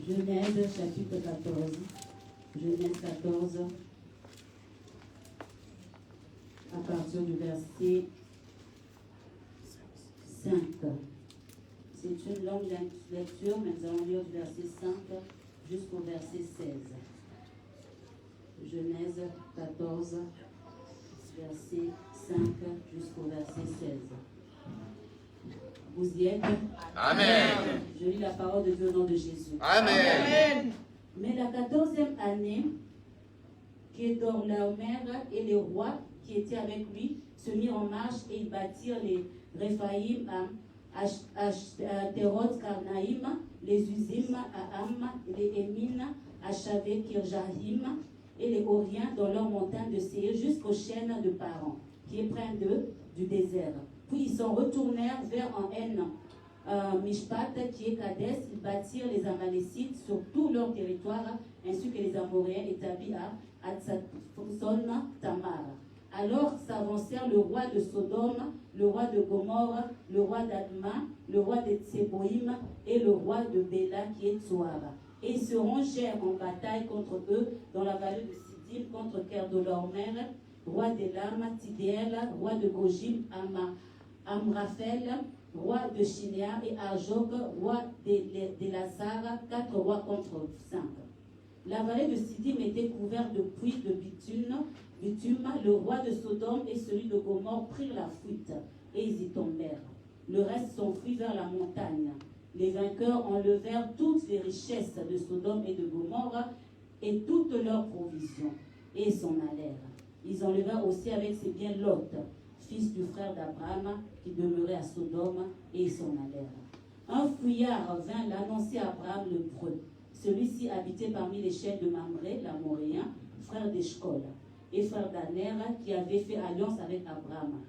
Genèse chapitre 14. Genèse 14. À partir du verset 5. C'est une longue lecture, mais nous allons lire du verset 5 jusqu'au verset 16. Genèse 14, verset 5 jusqu'au verset 16. Vous y êtes? Amen. Je lis la parole de Dieu au nom de Jésus. Amen. Mais la 14e année, Kedorlaomer et les rois qui étaient avec lui se mirent en marche et ils bâtirent les Réphaïm à Ashterot Karnaïm, les Uzim à Am, les Émines à Shavé Kirjahim et les Horiens dans leur montagne de Séir jusqu'aux chaînes de Paran, qui est près du désert. Puis ils s'en retournèrent vers En Mishpat, qui est Kadès. Ils bâtirent les Amalécites sur tout leur territoire, ainsi que les Amoréens établis à Hatzatson Tamar. Alors s'avancèrent le roi de Sodome, le roi de Gomorre, le roi d'Adma, le roi de Tseboïm et le roi de Béla qui est Tsoar. Et ils se rangèrent en bataille contre eux dans la vallée de Siddim, contre Kedorlaomer, roi d'Elam, Tidéel, roi de Gojim, Amraphel, roi de Shinéa, et Arjok, roi de Lazare, 4 rois contre 5. La vallée de Siddim était couverte de puits de bitume. Le roi de Sodome et celui de Gomorre prirent la fuite, et ils y tombèrent. Le reste s'enfuit vers la montagne. Les vainqueurs enlevèrent toutes les richesses de Sodome et de Gomorre et toutes leurs provisions, et s'en allèrent. Ils enlevèrent aussi avec ses biens Lot, fils du frère d'Abraham, qui demeurait à Sodome, et ils s'en allèrent. Un fouillard vint l'annoncer à Abraham le Breu. Celui-ci habitait parmi les chaînes de Mamré, l'Amoréen, frère d'Eshcol, et frère d'Aner, qui avait fait alliance avec Abraham.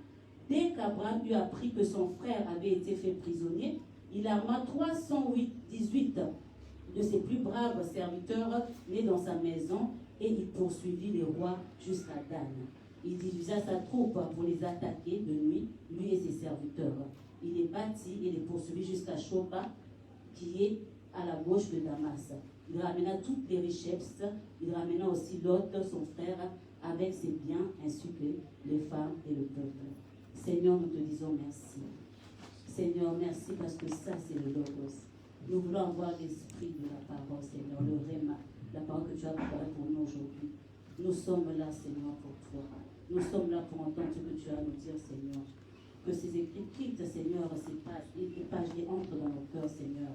Dès qu'Abraham eut appris que son frère avait été fait prisonnier, il arma 318 de ses plus braves serviteurs nés dans sa maison, et il poursuivit les rois jusqu'à Dan. Il divisa sa troupe pour les attaquer de nuit, lui et ses serviteurs. Il les battit et les poursuivit jusqu'à Shoba, qui est à la gauche de Damas. Il ramena toutes les richesses. Il ramena aussi Lot, son frère, avec ses biens, ainsi que les femmes et le peuple. Seigneur, nous te disons merci. Seigneur, merci parce que ça, c'est le Logos. Nous voulons avoir l'esprit de la parole, Seigneur, le Réma, la parole que tu as préparée pour nous aujourd'hui. Nous sommes là, Seigneur, pour toi. Nous sommes là pour entendre ce que tu as à nous dire, Seigneur. Que ces écrites, Seigneur, ces pages entrent dans nos cœurs, Seigneur.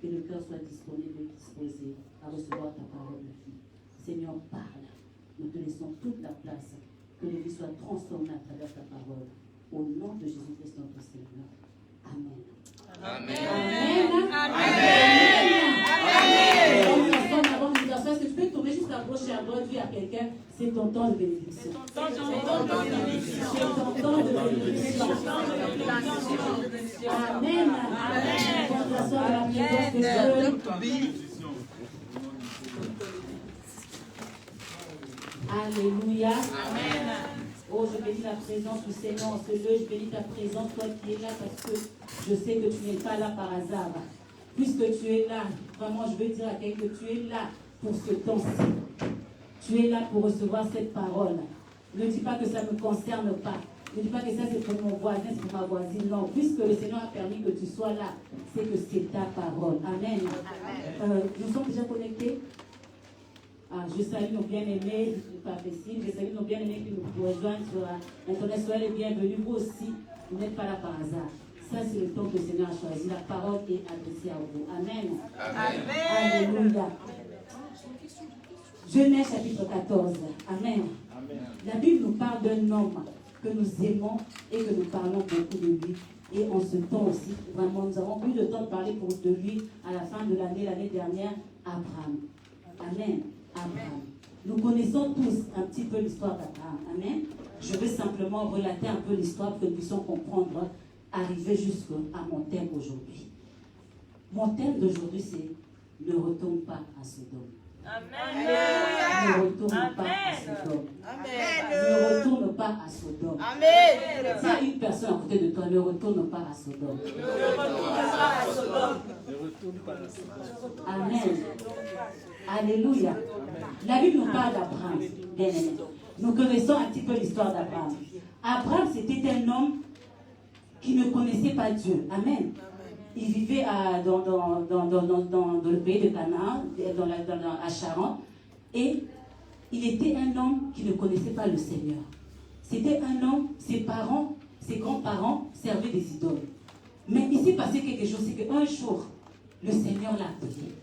Que le cœur soit disponible et disposé à recevoir ta parole de vie. Seigneur, parle. Nous te laissons toute la place. Que les vies soient transformées à travers ta parole. Au nom de Jésus-Christ, notre Seigneur. Amen. Amen. Avant de dire ça, est-ce que tu peux tourner juste à gauche et à droite, dire à quelqu'un, c'est ton temps de bénédiction. C'est ton temps de bénédiction. Amen. Alléluia. Amen. Oh, je bénis la présence du Seigneur en ce lieu. Je bénis ta présence, toi qui es là, parce que je sais que tu n'es pas là par hasard. Puisque tu es là, vraiment, je veux dire à quelqu'un que tu es là pour ce temps-ci. Tu es là pour recevoir cette parole. Ne dis pas que ça ne me concerne pas. Ne dis pas que ça c'est pour mon voisin, c'est pour ma voisine. Non, puisque le Seigneur a permis que tu sois là, c'est que c'est ta parole. Amen. Nous sommes déjà connectés. Je salue nos bien-aimés, pas facile. Je salue nos bien-aimés qui nous rejoignent sur Internet. Soyez les bienvenus. Vous aussi, vous n'êtes pas là par hasard. Ça, c'est le temps que le Seigneur a choisi. La parole est adressée à vous. Amen. Amen. Alléluia. Genèse chapitre 14. Amen. La Bible nous parle d'un homme que nous aimons et que nous parlons beaucoup de lui. Et en ce temps aussi, vraiment, nous avons plus de temps de parler de lui à la fin de l'année dernière, Abraham. Amen. Abraham. Nous connaissons tous un petit peu l'histoire d'Abraham. Amen. Je vais simplement relater un peu l'histoire pour que nous puissions comprendre, arriver jusqu'à mon thème aujourd'hui. Mon thème d'aujourd'hui, c'est « Ne retourne pas à Sodome ». Amen. Ne retourne pas à Sodome. Ne retourne pas à Sodome. Sodome. Amen. S'il y a une personne à côté de toi, ne retourne pas à Sodome. Amen. Alléluia. La Bible nous parle d'Abraham. Bien aimé. Nous connaissons un petit peu l'histoire d'Abraham. Abraham, c'était un homme qui ne connaissait pas Dieu. Amen. Il vivait dans le pays de Canaan, à Charan, et il était un homme qui ne connaissait pas le Seigneur. C'était un homme, ses parents, ses grands-parents servaient des idoles. Mais il s'est passé quelque chose, c'est qu'un jour, le Seigneur l'a appelé.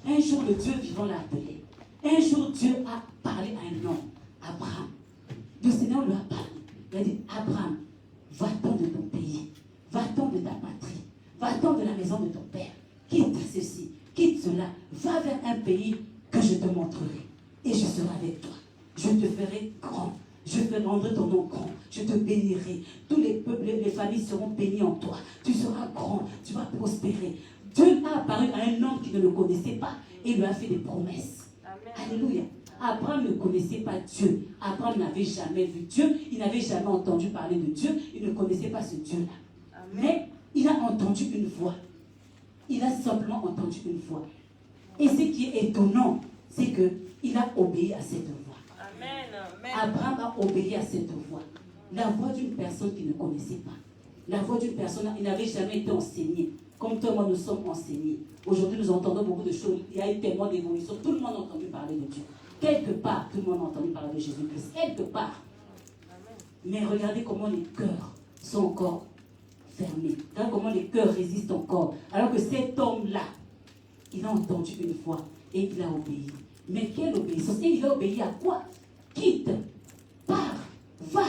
Un jour, le Dieu vivant l'a appelé. Un jour, Dieu a parlé à un homme, Abraham. Le Seigneur lui a parlé. Il a dit, Abraham, va-t'en de ton pays, va-t'en de ta patrie, va-t'en de la maison de ton père, quitte ceci, quitte cela, va vers un pays que je te montrerai et je serai avec toi. Je te ferai grand, je te rendrai ton nom grand, je te bénirai. Tous les peuples, les familles seront bénies en toi. Tu seras grand, tu vas prospérer. Dieu a apparu à un homme qui ne le connaissait pas et lui a fait des promesses. Amen. Alléluia. Abraham ne connaissait pas Dieu. Abraham n'avait jamais vu Dieu. Il n'avait jamais entendu parler de Dieu. Il ne connaissait pas ce Dieu-là. Mais il a entendu une voix. Il a simplement entendu une voix. Et ce qui est étonnant, c'est qu'il a obéi à cette voix. Amen. Abraham a obéi à cette voix. La voix d'une personne qu'il ne connaissait pas. La voix d'une personne, il n'avait jamais été enseigné. Comme toi et moi, nous sommes enseignés. Aujourd'hui, nous entendons beaucoup de choses. Il y a eu tellement d'évolution. Tout le monde a entendu parler de Dieu. Quelque part, tout le monde a entendu parler de Jésus-Christ. Quelque part. Mais regardez comment les cœurs sont encore fermés. Regardez comment les cœurs résistent encore. Alors que cet homme-là, il a entendu une voix et il a obéi. Mais quelle obéissance? Et il a obéi à quoi? Quitte, pars, va,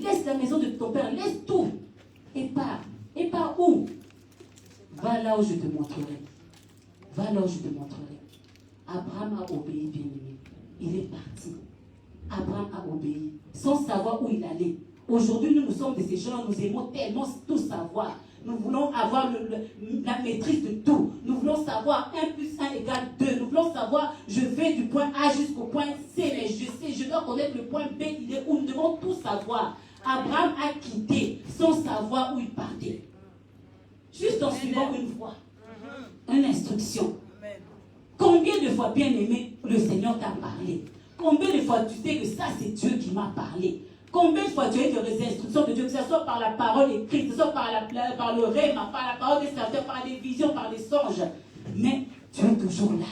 laisse la maison de ton père, laisse tout et pars. Et pars où? Va là où je te montrerai. Va là où je te montrerai. Abraham a obéi, bien-aimé. Il est parti. Abraham a obéi, sans savoir où il allait. Aujourd'hui, nous sommes de ces gens, nous aimons tellement tout savoir. Nous voulons avoir la maîtrise de tout. Nous voulons savoir 1 plus 1 égale 2. Nous voulons savoir, je vais du point A jusqu'au point C, mais je sais, je dois connaître le point B, il est où. Nous devons tout savoir. Abraham a quitté sans savoir où il partait. Juste en suivant une voie, une instruction. Combien de fois, bien aimé, le Seigneur t'a parlé? Combien de fois tu sais que ça, c'est Dieu qui m'a parlé? Combien de fois tu as eu des instructions de Dieu, que ce soit par la parole écrite, que ce soit par le rêve, par la parole des serviteurs, par des visions, par des songes. Mais tu es toujours là.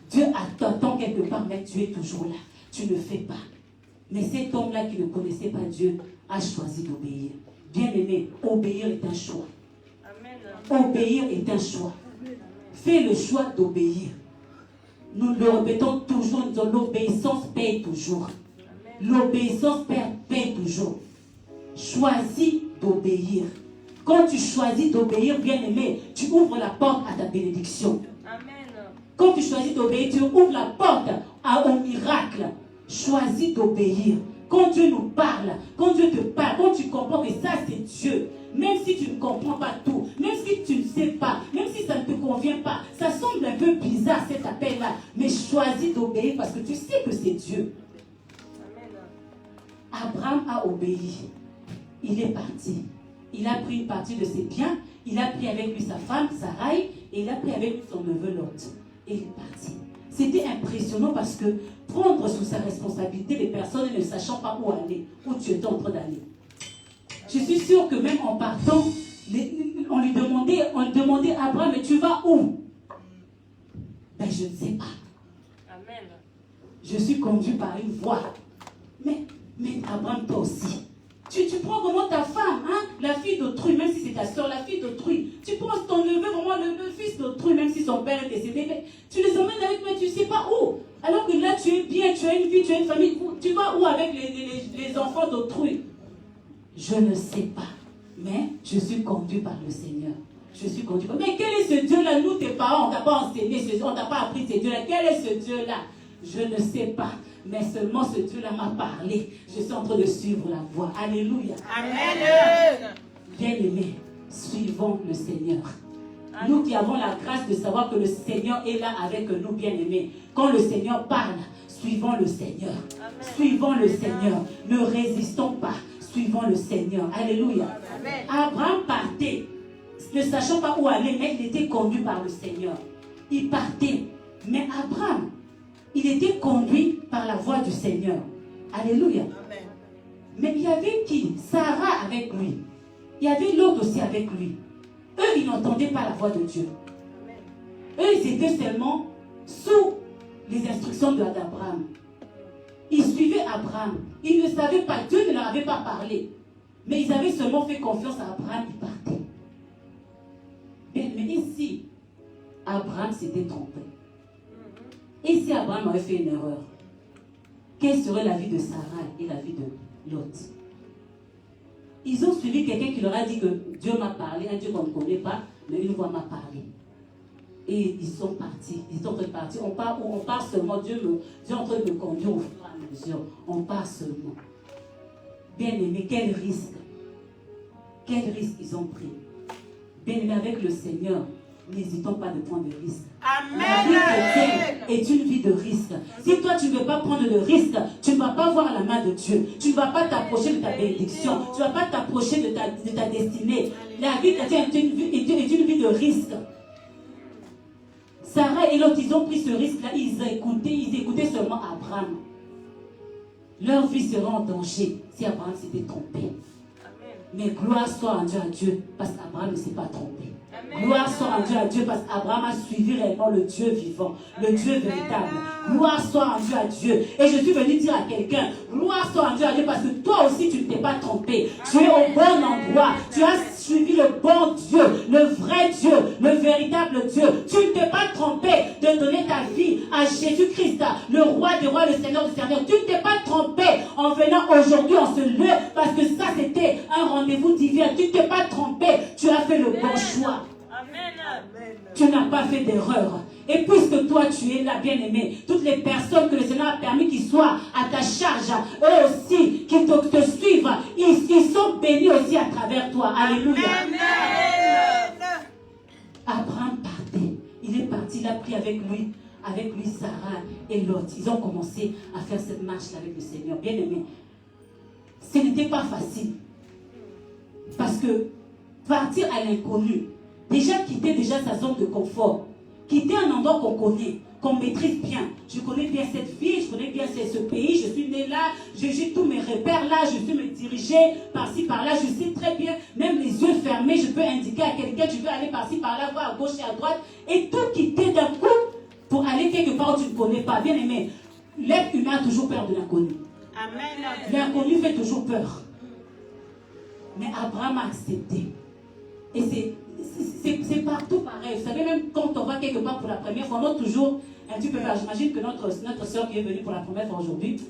Dieu t'attend quelque part, mais tu es toujours là. Tu ne fais pas. Mais cet homme-là qui ne connaissait pas Dieu a choisi d'obéir. Bien aimé, obéir est un choix. Obéir est un choix. Fais le choix d'obéir. Nous le répétons toujours, nous disons, l'obéissance paye toujours. L'obéissance paye toujours. Choisis d'obéir. Quand tu choisis d'obéir, bien aimé, tu ouvres la porte à ta bénédiction. Amen. Quand tu choisis d'obéir, tu ouvres la porte au miracle. Choisis d'obéir. Quand Dieu nous parle, quand Dieu te parle, quand tu comprends que ça c'est Dieu, même si tu ne comprends pas tout, même si tu ne sais pas, même si ça ne te convient pas, ça semble un peu bizarre cet appel-là, mais choisis d'obéir parce que tu sais que c'est Dieu. Abraham a obéi. Il est parti. Il a pris une partie de ses biens, il a pris avec lui sa femme, Sarai, et il a pris avec lui son neveu Lot. Et il est parti. C'était impressionnant parce que prendre sous sa responsabilité les personnes ne sachant pas où aller, où tu étais en train d'aller. Je suis sûre que même en partant, on lui demandait à Abraham, mais tu vas où? Ben je ne sais pas. Amen. Je suis conduit par une voix. Mais Abraham, toi aussi. Tu prends vraiment ta femme, hein, la fille d'autrui, même si c'est ta soeur, la fille d'autrui. Tu prends ton neveu, vraiment le fils d'autrui, même si son père est décédé. Mais tu les emmènes avec toi, tu ne sais pas où. Alors que là, tu es bien, tu as une vie, tu as une famille. Tu vas où avec les enfants d'autrui? Je ne sais pas. Mais je suis conduit par le Seigneur. Je suis conduit. Mais quel est ce Dieu-là? Nous, tes parents, on ne t'a pas enseigné, on ne t'a pas appris ce Dieu-là. Quel est ce Dieu-là? Je ne sais pas. Mais seulement ce Dieu-là m'a parlé. Je suis en train de suivre la voie. Alléluia. Amen. Bien-aimés, suivons le Seigneur. Amen. Nous qui avons la grâce de savoir que le Seigneur est là avec nous, bien-aimés. Quand le Seigneur parle, suivons le Seigneur. Amen. Suivons le Seigneur. Ne résistons pas. suivant le Seigneur. Alléluia. Amen. Abraham partait, ne sachant pas où aller, mais il était conduit par le Seigneur. Il partait. Mais Abraham, il était conduit par la voix du Seigneur. Alléluia. Amen. Mais il y avait qui? Sarah avec lui. Il y avait l'autre aussi avec lui. Eux, ils n'entendaient pas la voix de Dieu. Eux, ils étaient seulement sous les instructions d'Abraham. Ils suivaient Abraham. Ils ne savaient pas, Dieu ne leur avait pas parlé. Mais ils avaient seulement fait confiance à Abraham, ils partaient. Mais ici, Abraham s'était trompé. Et si Abraham avait fait une erreur, quelle serait la vie de Sarah et la vie de Lot? Ils ont suivi quelqu'un qui leur a dit que Dieu m'a parlé, un Dieu qu'on ne connaît pas, mais une voix m'a parlé. Et ils sont partis, ils sont en train de partir. On part seulement, Dieu est en train de me conduire au fur et à mesure. On part seulement. Bien aimé, quel risque? Quel risque ils ont pris? Bien aimé, avec le Seigneur, n'hésitons pas de prendre des risques. Amen. La vie chrétienne est une vie de risque. Si toi tu ne veux pas prendre de risque, tu ne vas pas voir la main de Dieu. Tu ne vas pas t'approcher de ta bénédiction. Tu ne vas pas t'approcher de ta destinée. La vie chrétienne est une vie de risque. Sarah et l'autre, ils ont pris ce risque-là. Ils écoutaient seulement Abraham. Leur vie serait en danger si Abraham s'était trompé. Mais gloire soit en Dieu parce qu'Abraham ne s'est pas trompé. Gloire soit en Dieu parce qu'Abraham a suivi réellement le Dieu vivant, le Dieu véritable. Gloire soit en Dieu. Et je suis venu dire à quelqu'un, gloire soit en Dieu parce que toi aussi tu ne t'es pas trompé. Tu es au bon endroit. Tu as suivi le bon Dieu, le vrai Dieu, le véritable Dieu. Tu ne t'es pas trompé de donner ta vie à Jésus-Christ, le roi des rois, le Seigneur du Seigneur. Tu ne t'es pas trompé en venant aujourd'hui en ce lieu parce que ça c'était un rendez-vous divin. Tu ne t'es pas trompé. Tu as fait le bon choix. Tu n'as pas fait d'erreur. Et puisque toi tu es là, bien-aimé, toutes les personnes que le Seigneur a permis qu'ils soient à ta charge, eux aussi, qui te suivent, ils sont bénis aussi à travers toi. Alléluia. Abraham partait. Il est parti, il a pris avec lui Sarah et Lot. Ils ont commencé à faire cette marche avec le Seigneur. Bien-aimé, ce n'était pas facile. Parce que partir à l'inconnu, déjà quitter sa zone de confort, quitter un endroit qu'on connaît, qu'on maîtrise bien. Je connais bien cette ville, je connais bien ce pays, je suis né là, j'ai tous mes repères là, je peux me diriger par-ci, par-là, je sais très bien, même les yeux fermés, je peux indiquer à quelqu'un, je veux aller par-ci, par-là, voir à gauche et à droite, et tout quitter d'un coup pour aller quelque part où tu ne connais pas. Bien aimé, l'être humain a toujours peur de l'inconnu. L'inconnu fait toujours peur. Mais Abraham a accepté. Et c'est partout pareil. Vous savez, même quand on va quelque part pour la première fois, on a toujours un petit peu peur. J'imagine que notre soeur qui est venue pour la première fois aujourd'hui,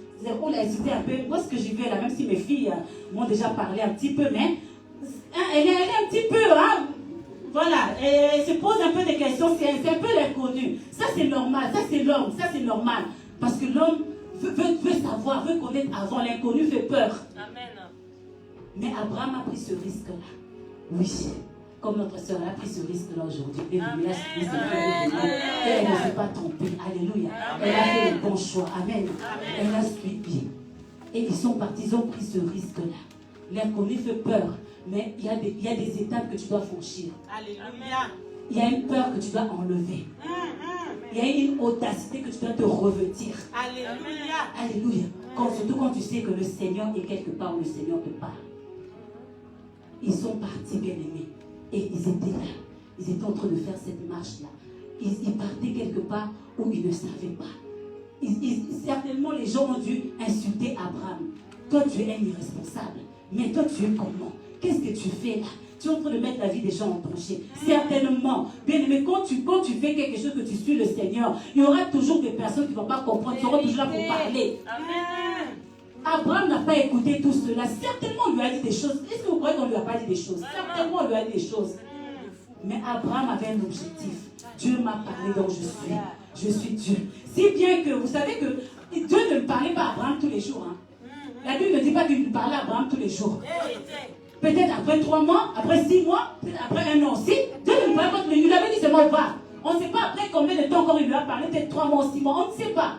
on a hésité un peu. Où est-ce que j'y vais là? Même si mes filles m'ont déjà parlé un petit peu, mais elle est un petit peu, voilà, elle se pose un peu des questions. C'est un peu l'inconnu. Ça c'est normal, ça c'est l'homme, ça c'est normal. Parce que l'homme veut savoir, veut connaître avant. L'inconnu fait peur. Amen. Mais Abraham a pris ce risque-là. Oui. Comme notre soeur a pris ce risque-là aujourd'hui. Et elle ne s'est pas trompée. Alléluia. Amen. Elle a fait le bon choix. Amen. Amen. Elle a suivi. Et ils sont partis, ils ont pris ce risque-là. L'inconnu fait peur. Mais il y a des étapes que tu dois franchir. Alléluia. Il y a une peur que tu dois enlever. Il y a une audacité que tu dois te revêtir. Alléluia. Alléluia. Surtout quand tu sais que le Seigneur est quelque part où le Seigneur te parle. Ils sont partis, bien-aimés. Et ils étaient là. Ils étaient en train de faire cette marche-là. Ils partaient quelque part où ils ne savaient pas. Certainement, les gens ont dû insulter Abraham. Toi, tu es un irresponsable. Mais toi, tu es comment? Qu'est-ce que tu fais là? Tu es en train de mettre la vie des gens en danger. Certainement. Bien aimé, quand tu fais quelque chose, que tu suis le Seigneur, il y aura toujours des personnes qui ne vont pas comprendre. Ils seront toujours là pour parler. Amen. Abraham n'a pas écouté tout cela. Certainement, on lui a dit des choses. Est-ce que vous croyez qu'on ne lui a pas dit des choses? Certainement, on lui a dit des choses. Mais Abraham avait un objectif. Dieu m'a parlé, donc je suis Dieu. Si bien que, vous savez que Dieu ne parlait pas à Abraham tous les jours. La Bible ne dit pas qu'il lui parlait à Abraham tous les jours. Peut-être après 3 mois, après 6 mois, peut-être après 1 an aussi. Dieu ne lui parlait pas tous les jours. Il avait dit seulement va. On ne sait pas après combien de temps encore il lui a parlé, peut-être 3 mois ou 6 mois. On ne sait pas.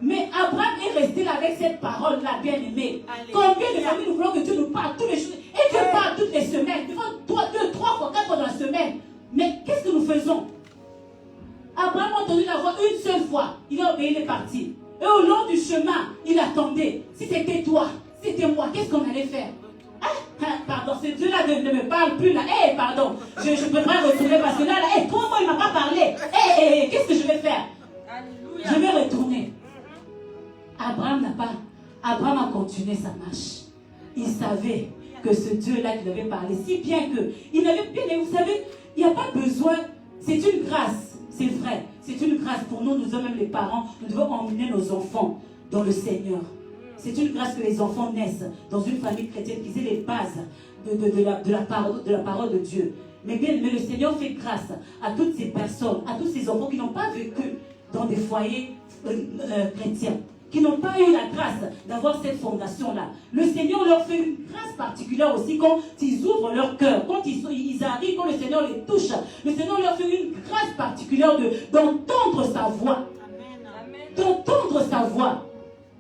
Mais Abraham est resté là avec cette parole-là, bien-aimé. Combien de familles nous voulons que Dieu nous parle tous les jours? Et Dieu parle toutes les semaines. Devant 2, 3 fois, 4 fois dans la semaine. Mais qu'est-ce que nous faisons? Abraham a entendu la voix une seule fois. Il a obéi, il est parti. Et au long du chemin, il attendait. Si c'était toi, si c'était moi, qu'est-ce qu'on allait faire? Pardon, ce Dieu-là ne me parle plus là. Pardon, je préfère retourner parce que là, 3 mois, il ne m'a pas parlé. Qu'est-ce que je vais faire? Alléluia. Je vais retourner. Abraham a continué sa marche. Il savait que ce Dieu-là qui lui avait parlé, si bien que, il avait bien, vous savez, il n'y a pas besoin, c'est une grâce, c'est vrai, c'est une grâce pour nous, nous sommes même les parents, nous devons emmener nos enfants dans le Seigneur. C'est une grâce que les enfants naissent dans une famille chrétienne, qu'ils aient les bases de la parole de Dieu. Mais bien, le Seigneur fait grâce à toutes ces personnes, à tous ces enfants qui n'ont pas vécu dans des foyers chrétiens, qui n'ont pas eu la grâce d'avoir cette fondation-là. Le Seigneur leur fait une grâce particulière aussi quand ils ouvrent leur cœur, quand ils arrivent, quand le Seigneur les touche. Le Seigneur leur fait une grâce particulière d'entendre sa voix. D'entendre sa voix.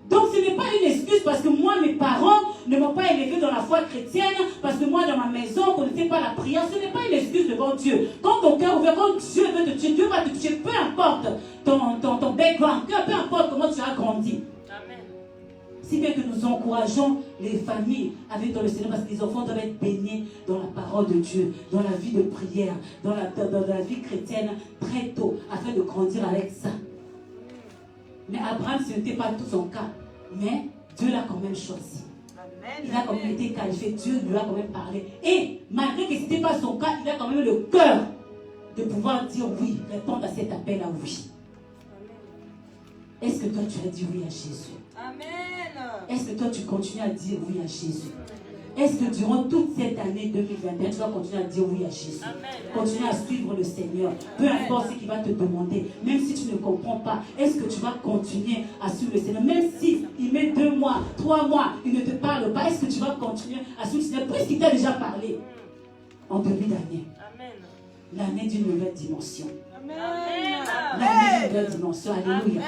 Donc ce n'est pas une excuse parce que moi, mes parents ne m'ont pas élevé dans la foi chrétienne, parce que moi, dans ma maison, on ne connaissait pas la prière. Ce n'est pas une excuse devant Dieu. Quand ton cœur ouvert, quand Dieu veut te toucher, Dieu va te toucher, peu importe ton background, peu importe comment tu as grandi. Amen. Si bien que nous encourageons les familles à vivre dans le Seigneur, parce que les enfants doivent être baignés dans la parole de Dieu, dans la vie de prière, dans la vie chrétienne très tôt, afin de grandir avec ça. Mais Abraham, ce n'était pas tout son cas. Mais Dieu l'a quand même choisi. Amen, il a quand même été qualifié. Dieu lui a quand même parlé. Et malgré que ce n'était pas son cas, il a quand même le cœur de pouvoir dire oui, répondre à cet appel à oui. Est-ce que toi tu as dit oui à Jésus? Amen. Est-ce que toi tu continues à dire oui à Jésus? Est-ce que durant toute cette année 2021, tu vas continuer à dire oui à Jésus? Amen. Continuer à suivre le Seigneur. Peu importe ce qu'il va te demander, même si tu ne comprends pas, est-ce que tu vas continuer à suivre le Seigneur? Même si il met 2 mois, 3 mois, il ne te parle pas, est-ce que tu vas continuer à suivre le Seigneur? Puisqu'il t'a déjà parlé en début d'année. L'année d'une nouvelle dimension. L'année d'une nouvelle dimension. Alléluia.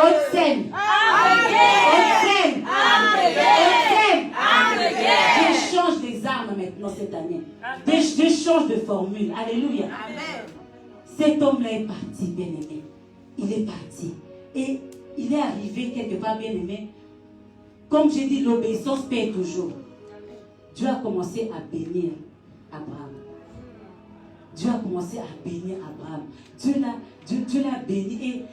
Haute-Seine. Haute-Seine. Haute-Seine. J'échange des armes maintenant cette année. J'échange de formule. Alléluia. Amen. Cet homme-là est parti, bien-aimé. Il est parti. Et il est arrivé quelque part, bien-aimé. Comme j'ai dit, l'obéissance paie toujours. Dieu a commencé à bénir Abraham. Dieu a commencé à bénir Abraham. Dieu l'a béni. Et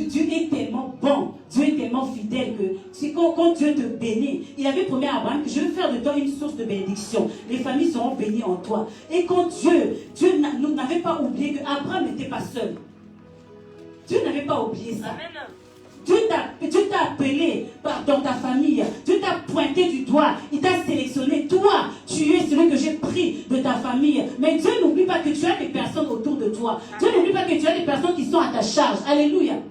Dieu est tellement bon. Dieu est tellement fidèle que quand Dieu te bénit, il avait promis à Abraham que je vais faire de toi une source de bénédiction. Les familles seront bénies en toi. Et quand Dieu n'avait pas oublié qu'Abraham n'était pas seul. Dieu n'avait pas oublié ça. Amen. Dieu t'a appelé dans ta famille. Dieu t'a pointé du doigt. Il t'a sélectionné. Toi, tu es celui que j'ai pris de ta famille. Mais Dieu n'oublie pas que tu as des personnes autour de toi. Amen. Dieu n'oublie pas que tu as des personnes qui sont à ta charge. Alléluia. Amen.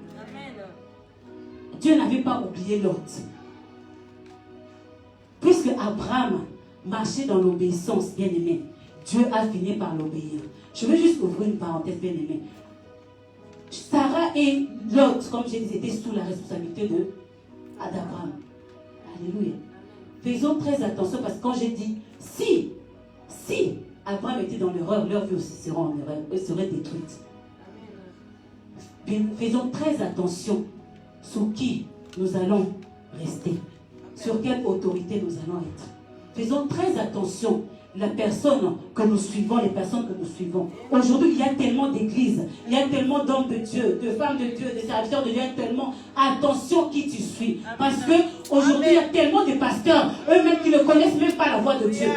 Dieu n'avait pas oublié Lot. Puisque Abraham marchait dans l'obéissance, bien-aimé, Dieu a fini par l'obéir. Je veux juste ouvrir une parenthèse, bien-aimé. Sarah et Lot, comme je disais, étaient sous la responsabilité d'Abraham. Alléluia. Faisons très attention parce que quand j'ai dit si Abraham était dans l'erreur, leur vie aussi sera en erreur, eux seraient détruites. Bien, faisons très attention sous qui nous allons rester, sur quelle autorité nous allons être. Faisons très attention. La personne que nous suivons, les personnes que nous suivons. Aujourd'hui, il y a tellement d'églises, il y a tellement d'hommes de Dieu, de femmes de Dieu, de serviteurs de Dieu, il y a tellement. Attention qui tu suis. Parce qu'aujourd'hui, il y a tellement de pasteurs, eux-mêmes qui ne connaissent même pas la voix de Dieu.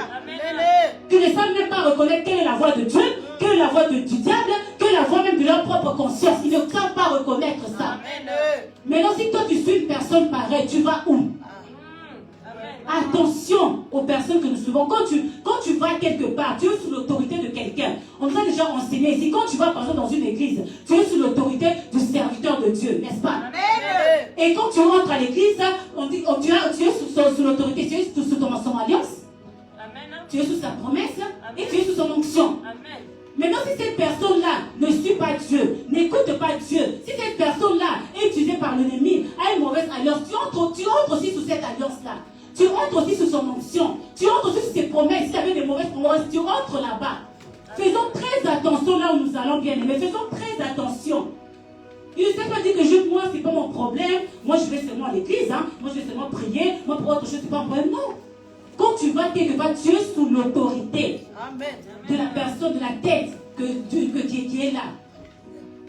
Qui ne savent même pas reconnaître quelle est la voix de Dieu, quelle est la voix du diable, quelle est la voix même de leur propre conscience. Ils ne savent pas reconnaître ça. Maintenant, si toi tu suis une personne pareille, tu vas où? Attention aux personnes que nous suivons. Quand tu vas quelque part, tu es sous l'autorité de quelqu'un. On nous a déjà enseigné ici. Quand tu vas par exemple dans une église, tu es sous l'autorité du serviteur de Dieu, n'est-ce pas? Amen. Et quand tu rentres à l'église, on dit tu es sous l'autorité, tu es sous son alliance. Amen. Tu es sous sa promesse. Amen. Et tu es sous son onction. Maintenant, si cette personne-là ne suit pas Dieu, n'écoute pas Dieu, si cette personne-là est utilisé par l'ennemi à une mauvaise alliance, tu entres aussi sous cette alliance-là. Tu entres aussi sous son onction. Tu entres aussi sous ses promesses. Si tu avais des mauvaises promesses, tu entres là-bas. Faisons très attention là où nous allons, bien aimés. Faisons très attention. Il ne s'est pas dit que moi, ce n'est pas mon problème. Moi, je vais seulement à l'église. Hein. Moi, je vais seulement prier. Moi, pour autre chose, ce n'est pas un problème. Non. Quand tu vas quelque part, tu es sous l'autorité de la personne, de la tête qui est là.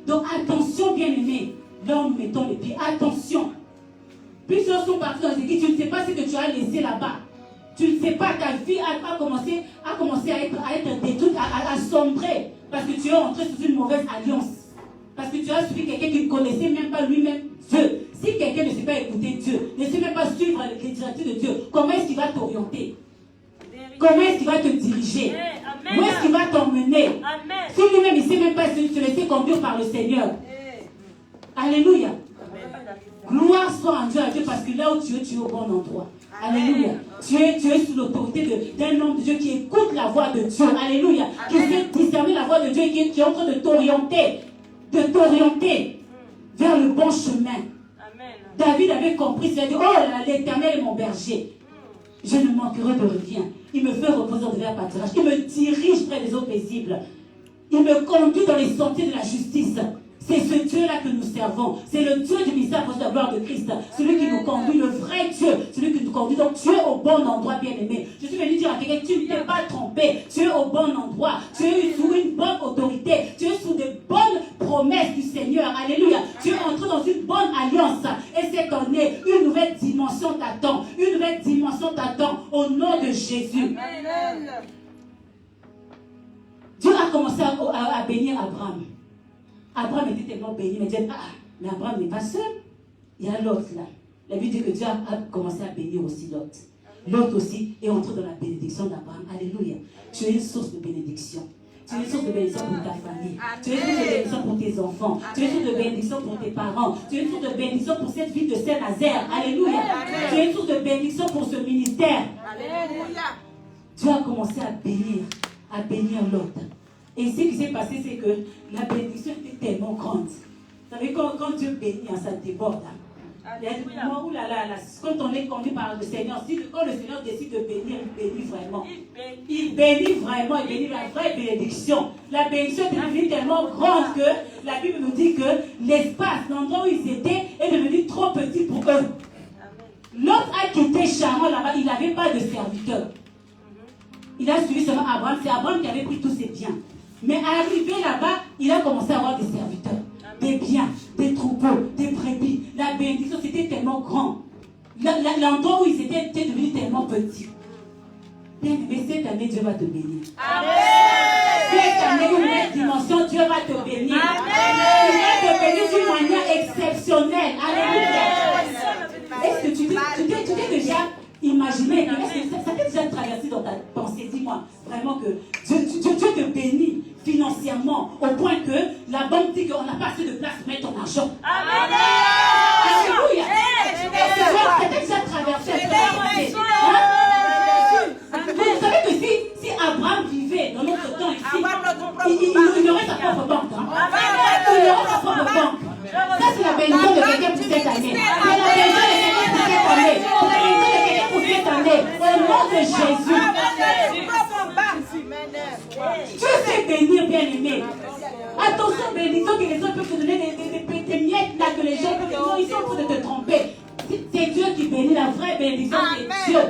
Donc, attention, bien aimé. Là, nous mettons les pieds. Attention. Plusieurs sont partis dans l'église. Tu ne sais pas ce que tu as laissé là-bas. Tu ne sais pas, ta vie a commencé à être détruite, à sombrer. Parce que tu es entré sous une mauvaise alliance. Parce que tu as suivi quelqu'un qui ne connaissait même pas lui-même Dieu. Si quelqu'un ne sait pas écouter Dieu, ne sait même pas suivre les directives de Dieu, comment est-ce qu'il va t'orienter? Comment est-ce qu'il va te diriger? Où est-ce qu'il va t'emmener? Si lui-même il ne sait même pas se laisser conduire par le Seigneur. Alléluia. Gloire soit en Dieu, à Dieu, parce que là où tu es au bon endroit. Alléluia. Tu es sous l'autorité d'un homme de Dieu qui écoute la voix de Dieu. Alléluia. Qui sait discerner la voix de Dieu et qui est en train de t'orienter vers le bon chemin. David avait compris, il a dit, oh là, l'Éternel est mon berger. Je ne manquerai de rien. Il me fait reposer dans le pâturage. Il me dirige près des eaux paisibles. Il me conduit dans les sentiers de la justice. C'est ce Dieu-là que nous servons. C'est le Dieu du mystère de la gloire de Christ. Celui qui nous conduit, le vrai Dieu. Celui qui nous conduit. Donc tu es au bon endroit, bien-aimé. Je suis venu dire à quelqu'un, tu ne t'es pas trompé. Tu es au bon endroit. Tu es sous une bonne autorité. Tu es sous de bonnes promesses du Seigneur. Alléluia. Tu es entré dans une bonne alliance. Et cette année, une nouvelle dimension t'attend. Une nouvelle dimension t'attend au nom de Jésus. Amen. Dieu a commencé à bénir Abraham. Abraham était tellement béni, mais Abraham n'est pas seul. Il y a Lot là. La Bible dit que Dieu a commencé à bénir aussi Lot. Lot aussi est entré dans la bénédiction d'Abraham. Alléluia. Tu es une source de bénédiction. Tu es une source de bénédiction pour ta famille. Tu es une source de bénédiction pour tes enfants. Tu es une source de bénédiction pour tes parents. Tu es une source de bénédiction pour cette ville de Saint-Nazaire. Alléluia. Tu es une source de bénédiction pour ce ministère. Alléluia. Dieu a commencé à bénir Lot. Et ce qui s'est passé, c'est que la bénédiction était tellement grande. Vous savez, quand Dieu bénit, ça déborde. Il y a des moments où quand on est conduit par le Seigneur, quand le Seigneur décide de bénir, il bénit vraiment. Il bénit vraiment, il bénit la vraie bénédiction. La bénédiction est devenue tellement grande que la Bible nous dit que l'espace, l'endroit où ils étaient, est devenu trop petit pour eux. L'autre a quitté Charan là-bas, il n'avait pas de serviteur. Il a suivi seulement Abraham, c'est Abraham qui avait pris tous ses biens. Mais arrivé là-bas, il a commencé à avoir des serviteurs, des biens, des troupeaux, des brebis. La bénédiction, c'était tellement grand. L'endroit où ils étaient était devenu tellement petit. Bien, mais cette année, Dieu va te bénir. Amen. Cette année, une nouvelle dimension, Dieu va te bénir. Amen. Il va te bénir d'une manière exceptionnelle. Alléluia. Est-ce que tu t'es déjà imaginé, ça t'est déjà traversé dans ta pensée, dis-moi, vraiment que Dieu te bénit financièrement au point que la banque dit qu'on n'a pas assez de place pour mettre ton argent. Amen. Alléluia. Ça t'est déjà traversé. Vous savez que si Abraham vivait dans notre temps ici, il aurait sa propre banque. Il aurait sa propre banque. Ça, c'est la bénédiction de quelqu'un pour cette année. C'est la bénédiction de quelqu'un pour cette année. C'est la bénédiction de quelqu'un pour cette année. Au nom de Jésus. Dieu sait bénir, bien aimé. Attention, bénédiction que les gens peuvent te donner des miettes là que les gens peuvent te donner. Ils sont en train de te tromper. C'est Dieu qui bénit, la vraie bénédiction, c'est Dieu.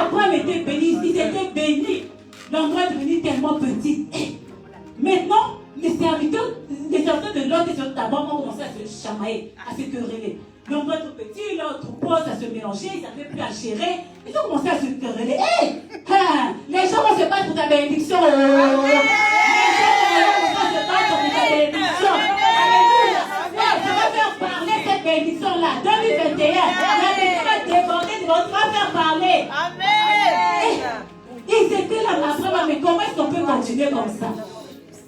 Abraham était béni, ils étaient bénis. L'endroit est devenu tellement petit. Maintenant, les serviteurs de l'autre et de d'abord ont commencé à se chamailler, à se quereller. L'endroit est trop petit, leur troupeau, ça se mélangeait, ils n'avaient plus à gérer. Ils ont commencé à se quereller. Les gens vont se battre pour ta bénédiction. Les gens vont se battre pour ta bénédiction. Alléluia. Ça va faire parler cette bénédiction-là. 2021, la bénédiction va déborder, tu vas faire parler. Amen. Ils étaient là, Abraham, mais comment est-ce qu'on peut continuer comme ça?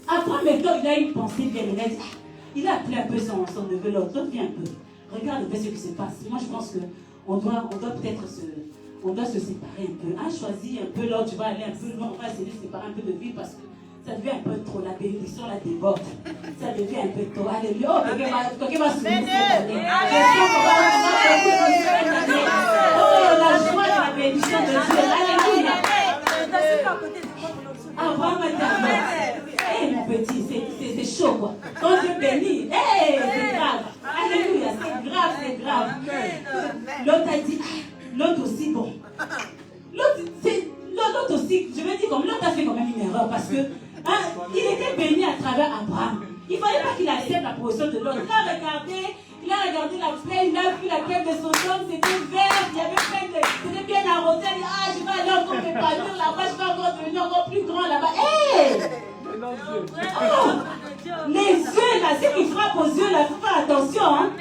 Abraham, maintenant, il a une pensée bien honnête. Il a appelé un peu son neveu, l'autre, viens un peu. Regarde un peu ce qui se passe. Moi, je pense qu'on doit peut-être se séparer un peu. Choisis un peu l'autre, tu vas aller un peu loin, on va essayer de séparer un peu de vie parce que ça devient un peu trop. La bénédiction la déborde. Ça devient un peu trop. Alléluia. Oh, quelqu'un va soulever cette année. Oh, la joie de la bénédiction de Dieu. Alléluia. Abraham a dit, hey, mon petit, c'est chaud quoi. Quand Dieu bénit, hey, c'est grave. Alléluia, c'est grave, c'est grave. L'autre a dit, l'autre aussi, bon. L'autre aussi, je veux dire, comme l'autre a fait quand même une erreur parce que il était béni à travers Abraham. Il ne fallait pas qu'il accepte la position de l'autre. Il a regardé la plaine, il a vu la plaine de Sodome, c'était vert, il y avait plein de. C'était bien arrosé. Il dit, je vais aller encore m'épanouir là-bas, je vais encore devenir encore plus grand là-bas. Hey! Les yeux là, ce qui frappe aux yeux là, il faut faire attention. Hein?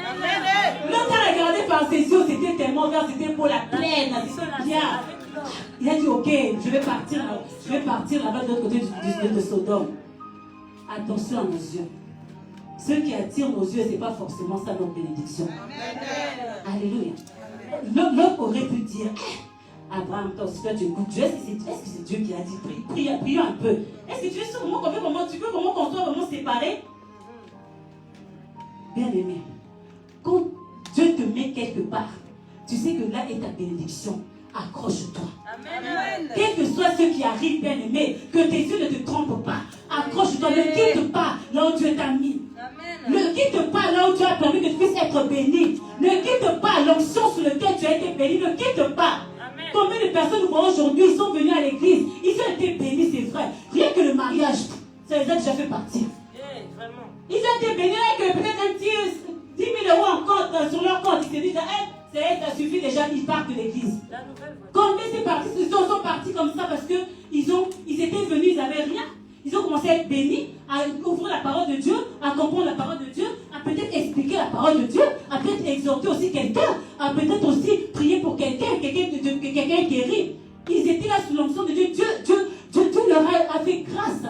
L'autre a regardé par ses yeux, c'était tellement vert, c'était pour la plaine, c'était bien. Il a dit, ok, je vais partir là-bas de l'autre côté de Sodome. Attention à nos yeux. Ce qui attire nos yeux, ce n'est pas forcément ça notre bénédiction. Alléluia. L'autre aurait pu dire, Abraham, toi tu écoutes Dieu, est-ce que c'est Dieu qui a dit, prie un peu. Est-ce que tu es sûr comment tu veux comment qu'on soit vraiment séparés? Bien aimé, quand Dieu te met quelque part, tu sais que là est ta bénédiction. Accroche-toi. Amen. Quel que soit ce qui arrive, bien aimé, que tes yeux ne te trompent pas. Accroche-toi, ne quitte pas là où Dieu t'a mis. Amen. Ne quitte pas là où Dieu a permis que tu puisses être béni. Ne quitte pas l'onction sur laquelle tu as été béni. Ne quitte pas. Amen. Combien de personnes nous voient aujourd'hui, ils sont venus à l'église, ils ont été bénis, c'est vrai. Rien que le mariage, ça les a déjà fait partie. Vraiment. Ils ont été bénis avec peut-être un petit 10 000 euros en compte, sur leur compte. Ils se disent, ça suffit déjà, ils partent de l'église. Combien c'est parti, ils sont partis comme ça parce qu'ils étaient venus, ils n'avaient rien. Ils ont commencé à être bénis, à ouvrir la parole de Dieu, à comprendre la parole de Dieu, à peut-être expliquer la parole de Dieu, à peut-être exhorter aussi quelqu'un, à peut-être aussi prier pour quelqu'un guéri. Ils étaient là sous l'onction de Dieu. Dieu leur a fait grâce.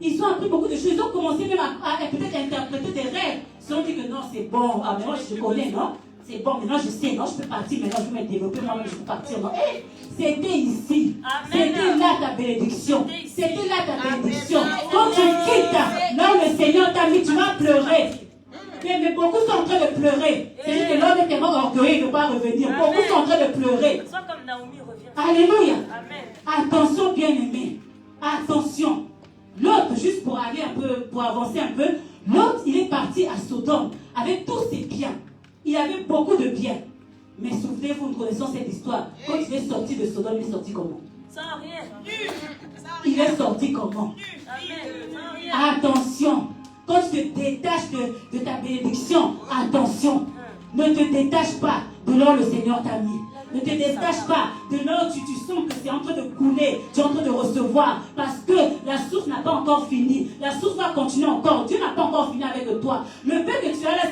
Ils ont appris beaucoup de choses. Ils ont commencé même à peut-être interpréter des rêves. Ils ont dit que non, c'est bon. Ah, mais moi, je connais, non? C'est bon, maintenant je sais, non, je peux partir, maintenant je vais me développer, moi-même je peux partir, non. Hey, c'était ici. C'était là ta bénédiction. C'était là ta bénédiction. Quand tu quittes, là où le Seigneur t'a mis, tu vas pleurer. Mais beaucoup sont en train de pleurer. C'est-à-dire que l'homme est tellement orgueilleux, il ne veut pas revenir. Beaucoup sont en train de pleurer. Alléluia. Attention, bien-aimé. Attention. L'autre, juste pour aller un peu, pour avancer un peu, l'autre, il est parti à Sodome avec tous ses biens. Il avait beaucoup de biens. Mais souvenez-vous, nous connaissons cette histoire. Quand il est sorti de Sodome, il est sorti comment? Sans rien. Il est sorti comment? Attention. Quand tu te détaches de ta bénédiction, attention. Ne te détache pas de là où le Seigneur t'a mis. Ne te détache pas de là où tu sens que c'est en train de couler, tu es en train de recevoir. Parce que la source n'a pas encore fini. La source va continuer encore. Dieu n'a pas encore fini avec toi. Le peu que tu as là,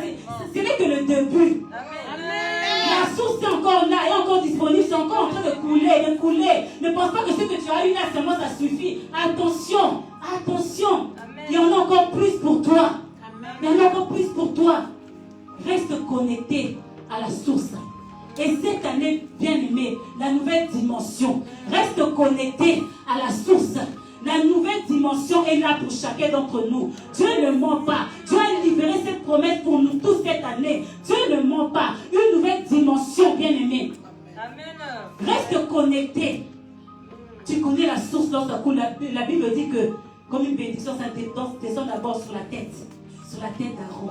ce n'est que le début. La source est encore là, est encore disponible, c'est encore en train de couler. Ne pense pas que ce que tu as eu là, seulement ça suffit. Attention, attention. Il y en a encore plus pour toi. Il y en a encore plus pour toi. Reste connecté à la source. Et cette année, bien aimé, la nouvelle dimension, reste connecté à la source. La nouvelle dimension est là pour chacun d'entre nous. Dieu ne ment pas. Dieu a libéré cette promesse pour nous tous cette année. Dieu ne ment pas. Une nouvelle dimension, bien aimé. Reste connecté. Tu connais la source lorsqu'à coup. La Bible dit que, comme une bénédiction, ça descend d'abord sur la tête. Sur la tête d'Aaron.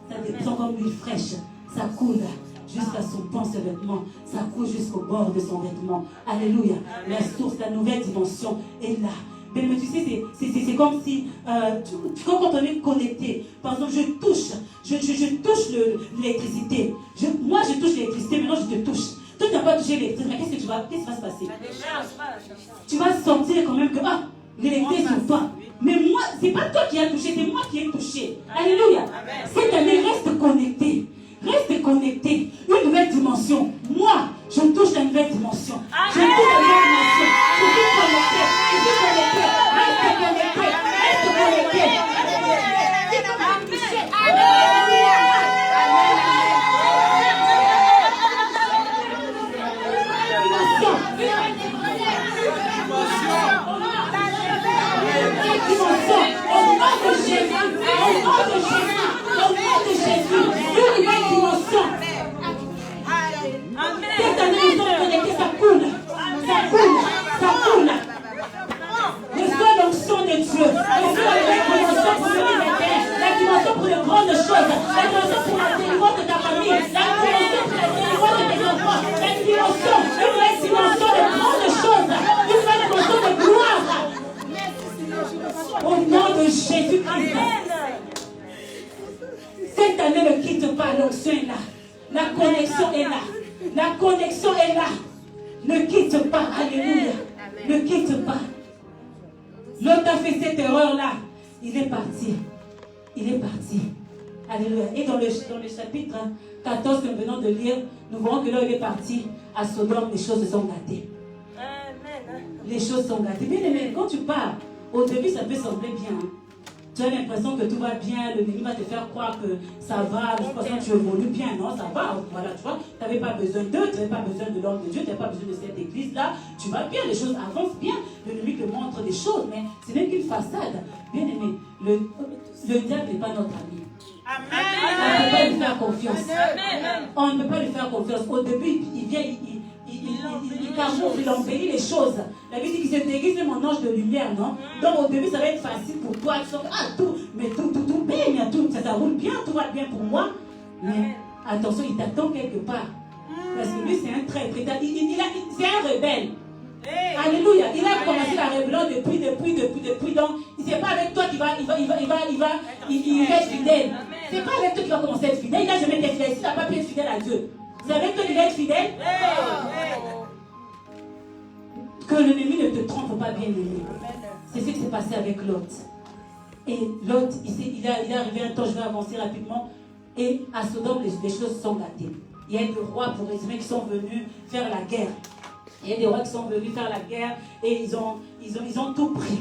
Ça descend comme l'huile fraîche. Ça coule jusqu'à son pan, ce vêtement. Ça coule jusqu'au bord de son vêtement. Alléluia. La source, la nouvelle dimension est là. Mais tu sais, c'est comme si, quand on est connecté, par exemple, je touche l'électricité. Moi, je touche l'électricité, maintenant je te touche. Toi, tu n'as pas touché l'électricité, mais qu'est-ce qui va se passer? Tu vas sentir quand même que, l'électricité est sur toi. Mais moi, ce n'est pas toi qui as touché, c'est moi qui ai touché. Alléluia. Cette année, reste connecté. Reste connecté. Une nouvelle dimension. Moi, je touche la nouvelle dimension. Je touche la nouvelle dimension. Je suis connecté. Je suis connecté. Reste connecté. Reste connecté. C'est comme un toucher. Alléluia. Dimension. de Jésus, au nom de Jésus, au nom de Jésus, une nouvelle dimension. Cette année, nous sommes connectés, ça coule. Ça coule, ça coule. Le seul onction de Dieu, le seul dimension pour le ministère, la dimension pour les grandes choses, la dimension pour la délivrance de ta famille, la dimension pour la délivrance de tes enfants, la dimension, une nouvelle dimension de grandes choses, une nouvelle dimension de gloire. Au nom de Jésus-Christ. Cette année ne quitte pas, l'onction est là. La connexion est là. La connexion est là. Ne quitte pas. Alléluia. Ne quitte pas. L'autre a fait cette erreur-là. Il est parti. Il est parti. Alléluia. Et dans le chapitre 14 que nous venons de lire, nous voyons que là il est parti à Sodome, les choses se sont gâtées. Les choses sont gâtées. Bien aimé, quand tu pars, au début ça peut sembler bien. Tu as l'impression que tout va bien, le ennemi va te faire croire que ça va, de toute façon tu évolues bien, non, ça va, voilà, tu vois, tu n'avais pas besoin d'eux, tu n'avais pas besoin de l'homme de Dieu, tu n'avais pas besoin de cette église-là, tu vas bien, les choses avancent bien, l'ennemi te montre des choses, mais ce n'est qu'une façade. Bien aimé, le diable n'est pas notre ami. Amen. On ne peut pas lui faire confiance. Amen. On ne peut pas lui faire confiance. Au début, il vient, il camoufle, il embellit les choses. La Bible dit qu'il se déguise même en ange de lumière, non? Donc au début, ça va être facile pour toi. Tu sens, tout, mais tout baigne, tout, ça roule bien, tout va bien pour moi. Mais attention, il t'attend quelque part. Parce que lui, c'est un traître. C'est un rebelle. Alléluia. Il a commencé la rébellion depuis. Donc, c'est pas avec toi qu'il va être fidèle. C'est pas avec toi qu'il va commencer à être fidèle. Il n'a jamais été fidèle. S'il n'a pas pu être fidèle à Dieu, c'est avec toi qu'il va être fidèle. Que l'ennemi ne te trompe pas, bien aimé. C'est ce qui s'est passé avec Lot. Et Lot, il est arrivé un temps, je vais avancer rapidement. Et à Sodome, les choses sont gâtées. Il y a des rois, pour résumer, qui sont venus faire la guerre. Il y a des rois qui sont venus faire la guerre et ils ont tout pris.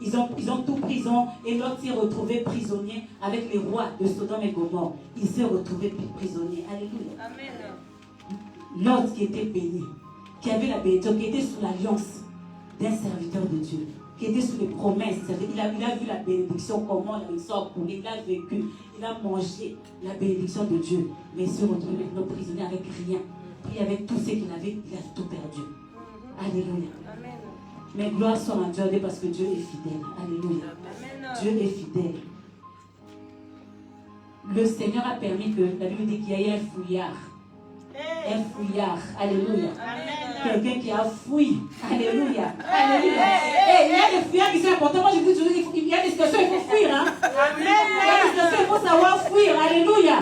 Ils ont tout pris. Et Lot s'est retrouvé prisonnier avec les rois de Sodome et Gomorrhe. Il s'est retrouvé prisonnier. Alléluia. Amen. Lot qui était béni, qui avait la bénédiction, qui était sous l'alliance d'un serviteur de Dieu, qui était sous les promesses. Il a vu la bénédiction, comment il sort pour il a vécu, il a mangé la bénédiction de Dieu. Mais il s'est retrouvé maintenant prisonnier avec rien. Pris avec tout ce qu'il avait, il a tout perdu. Alléluia. Amen. Mais gloire soit à Dieu parce que Dieu est fidèle. Alléluia. Amen. Dieu est fidèle. Le Seigneur a permis que, la Bible dit qu'il y ait un fouillard. Un fouillard. Alléluia. Quelqu'un qui a fouillé. Alléluia. Alléluia. Et il y a des fouillards qui sont importants. Moi, je dis toujours, il y a des situations, il faut fuir. Hein? Il y a des situations, il faut savoir fuir. Alléluia.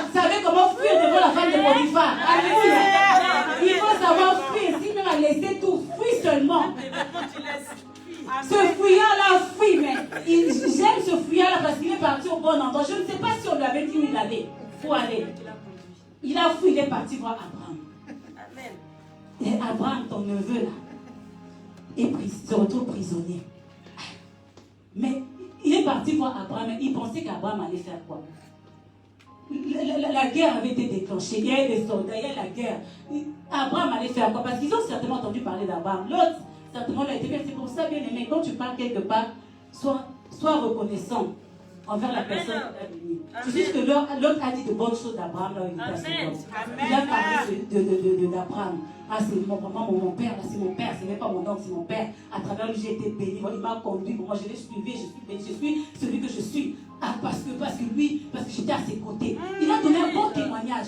Vous savez comment fuir devant la femme de Potiphar. Alléluia. Il faut savoir fuir. Sinon, elle a laissé tout. Fuis seulement. Ce fouillard-là fuit, mais j'aime ce fouillard-là parce qu'il est parti au bon endroit. Je ne sais pas si on lui avait dit où il allait. Il faut aller. Il a fui, il est parti voir Abraham. Amen. Et Abraham, ton neveu là, se retrouve prisonnier. Mais il est parti voir Abraham, il pensait qu'Abraham allait faire quoi? La guerre avait été déclenchée, il y a eu des soldats, il y a eu la guerre. Abraham allait faire quoi? Parce qu'ils ont certainement entendu parler d'Abraham. L'autre, certainement, l'a été bien. C'est pour ça, bien aimé, quand tu pars quelque part, sois reconnaissant envers la personne qui t'a béni. Tu sais que l'autre a dit de bonnes choses d'Abraham là où il était à Sodome. Il a parlé d'Abraham. Ah, c'est mon père, c'est mon père, c'est même pas mon oncle, c'est mon père. À travers lui, j'ai été béni. Il m'a conduit. Moi, je l'ai suivi, je suis béni. Je suis celui que je suis. Ah, parce que j'étais à ses côtés. Il a donné un bon témoignage.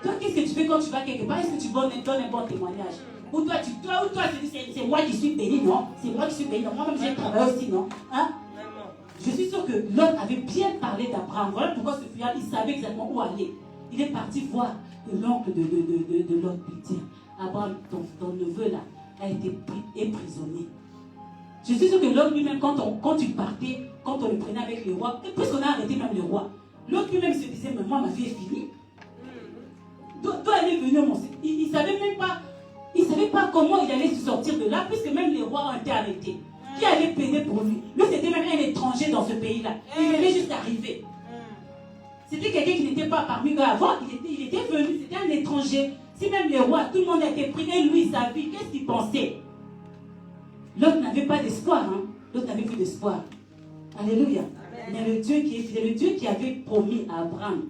Toi, qu'est-ce que tu fais quand tu vas quelque part? Est-ce que tu donnes un bon témoignage? Ou toi, tu dis, c'est moi qui suis béni, non? C'est moi qui suis béni. Moi-même, j'ai travaillé aussi, non? Hein? Je suis sûr que Lot avait bien parlé d'Abraham. Voilà pourquoi ce fuyard, il savait exactement où aller. Il est parti voir l'oncle de Lot. Il dit, Abraham, ton neveu là, a été pris et prisonnier. Je suis sûr que Lot lui-même, quand tu partais, quand on le prenait avec les rois, et puisqu'on a arrêté même les rois, Lot lui-même se disait, mais moi, ma vie est finie. D'où elle est venue, mon Seigneur? Il ne savait même pas. Il ne savait pas comment il allait se sortir de là, puisque même les rois ont été arrêtés. Qui allait plaider pour lui? Lui, c'était même un étranger dans ce pays-là. Il venait juste d'arriver. C'était quelqu'un qui n'était pas parmi eux avant. Il était venu, c'était un étranger. Si même les rois, tout le monde a été pris, et lui, sa vie, qu'est-ce qu'il pensait? L'autre n'avait pas d'espoir. Hein? L'autre n'avait plus d'espoir. Alléluia. Mais le Dieu qui est fidèle, le Dieu qui avait promis à Abraham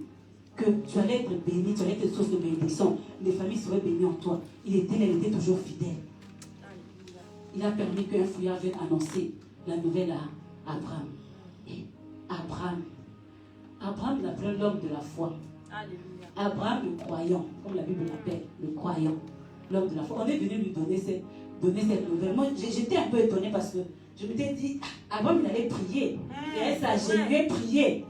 que tu allais être béni, tu allais être source de bénédiction, les familles seraient bénies en toi. Il était toujours fidèle. Il a permis qu'un fouillard vienne annoncer la nouvelle à Abraham. Et Abraham, il appelait l'homme de la foi. Alléluia. Abraham le croyant, comme la Bible l'appelle, le croyant, l'homme de la foi. On est venu lui donner cette nouvelle. Moi, j'étais un peu étonnée parce que je m'étais dit, Abraham, il allait prier. Et ça, je lui ai prié.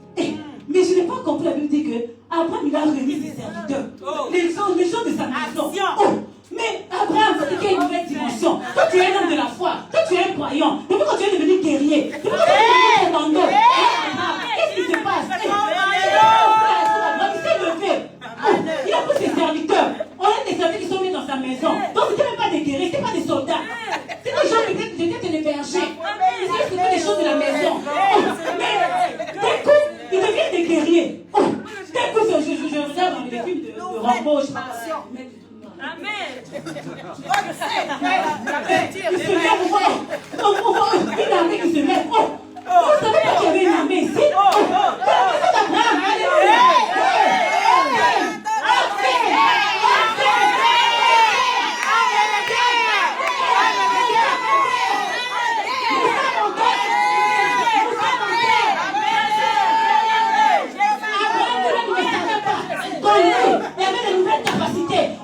Mais je n'ai pas compris. La Bible dit que Abraham, il a réuni ses serviteurs. Les gens de sa maison. Oh, mais Abraham, c'est qu'il y a une nouvelle dimension. Toi, tu es un homme de la foi. Toi, tu es un croyant. Depuis quand tu es devenu guerrier. Depuis quand tu es devenu dans le dos. Qu'est-ce qui se passe? Il s'est levé. Il a pris ses serviteurs. On a des serviteurs qui sont venus dans sa maison. Donc, ce n'était même pas des guerriers, ce n'était pas des soldats. C'est des gens qui étaient des bergers. C'était des choses de la maison. Mais d'un coup, ils deviennent des guerriers. D'un coup, je regarde dans les films de Rambo. Amen. Il se lève. On voit une armée qui se lève. Vous savez pas qu'il y avait une armée ici? C'est Abraham.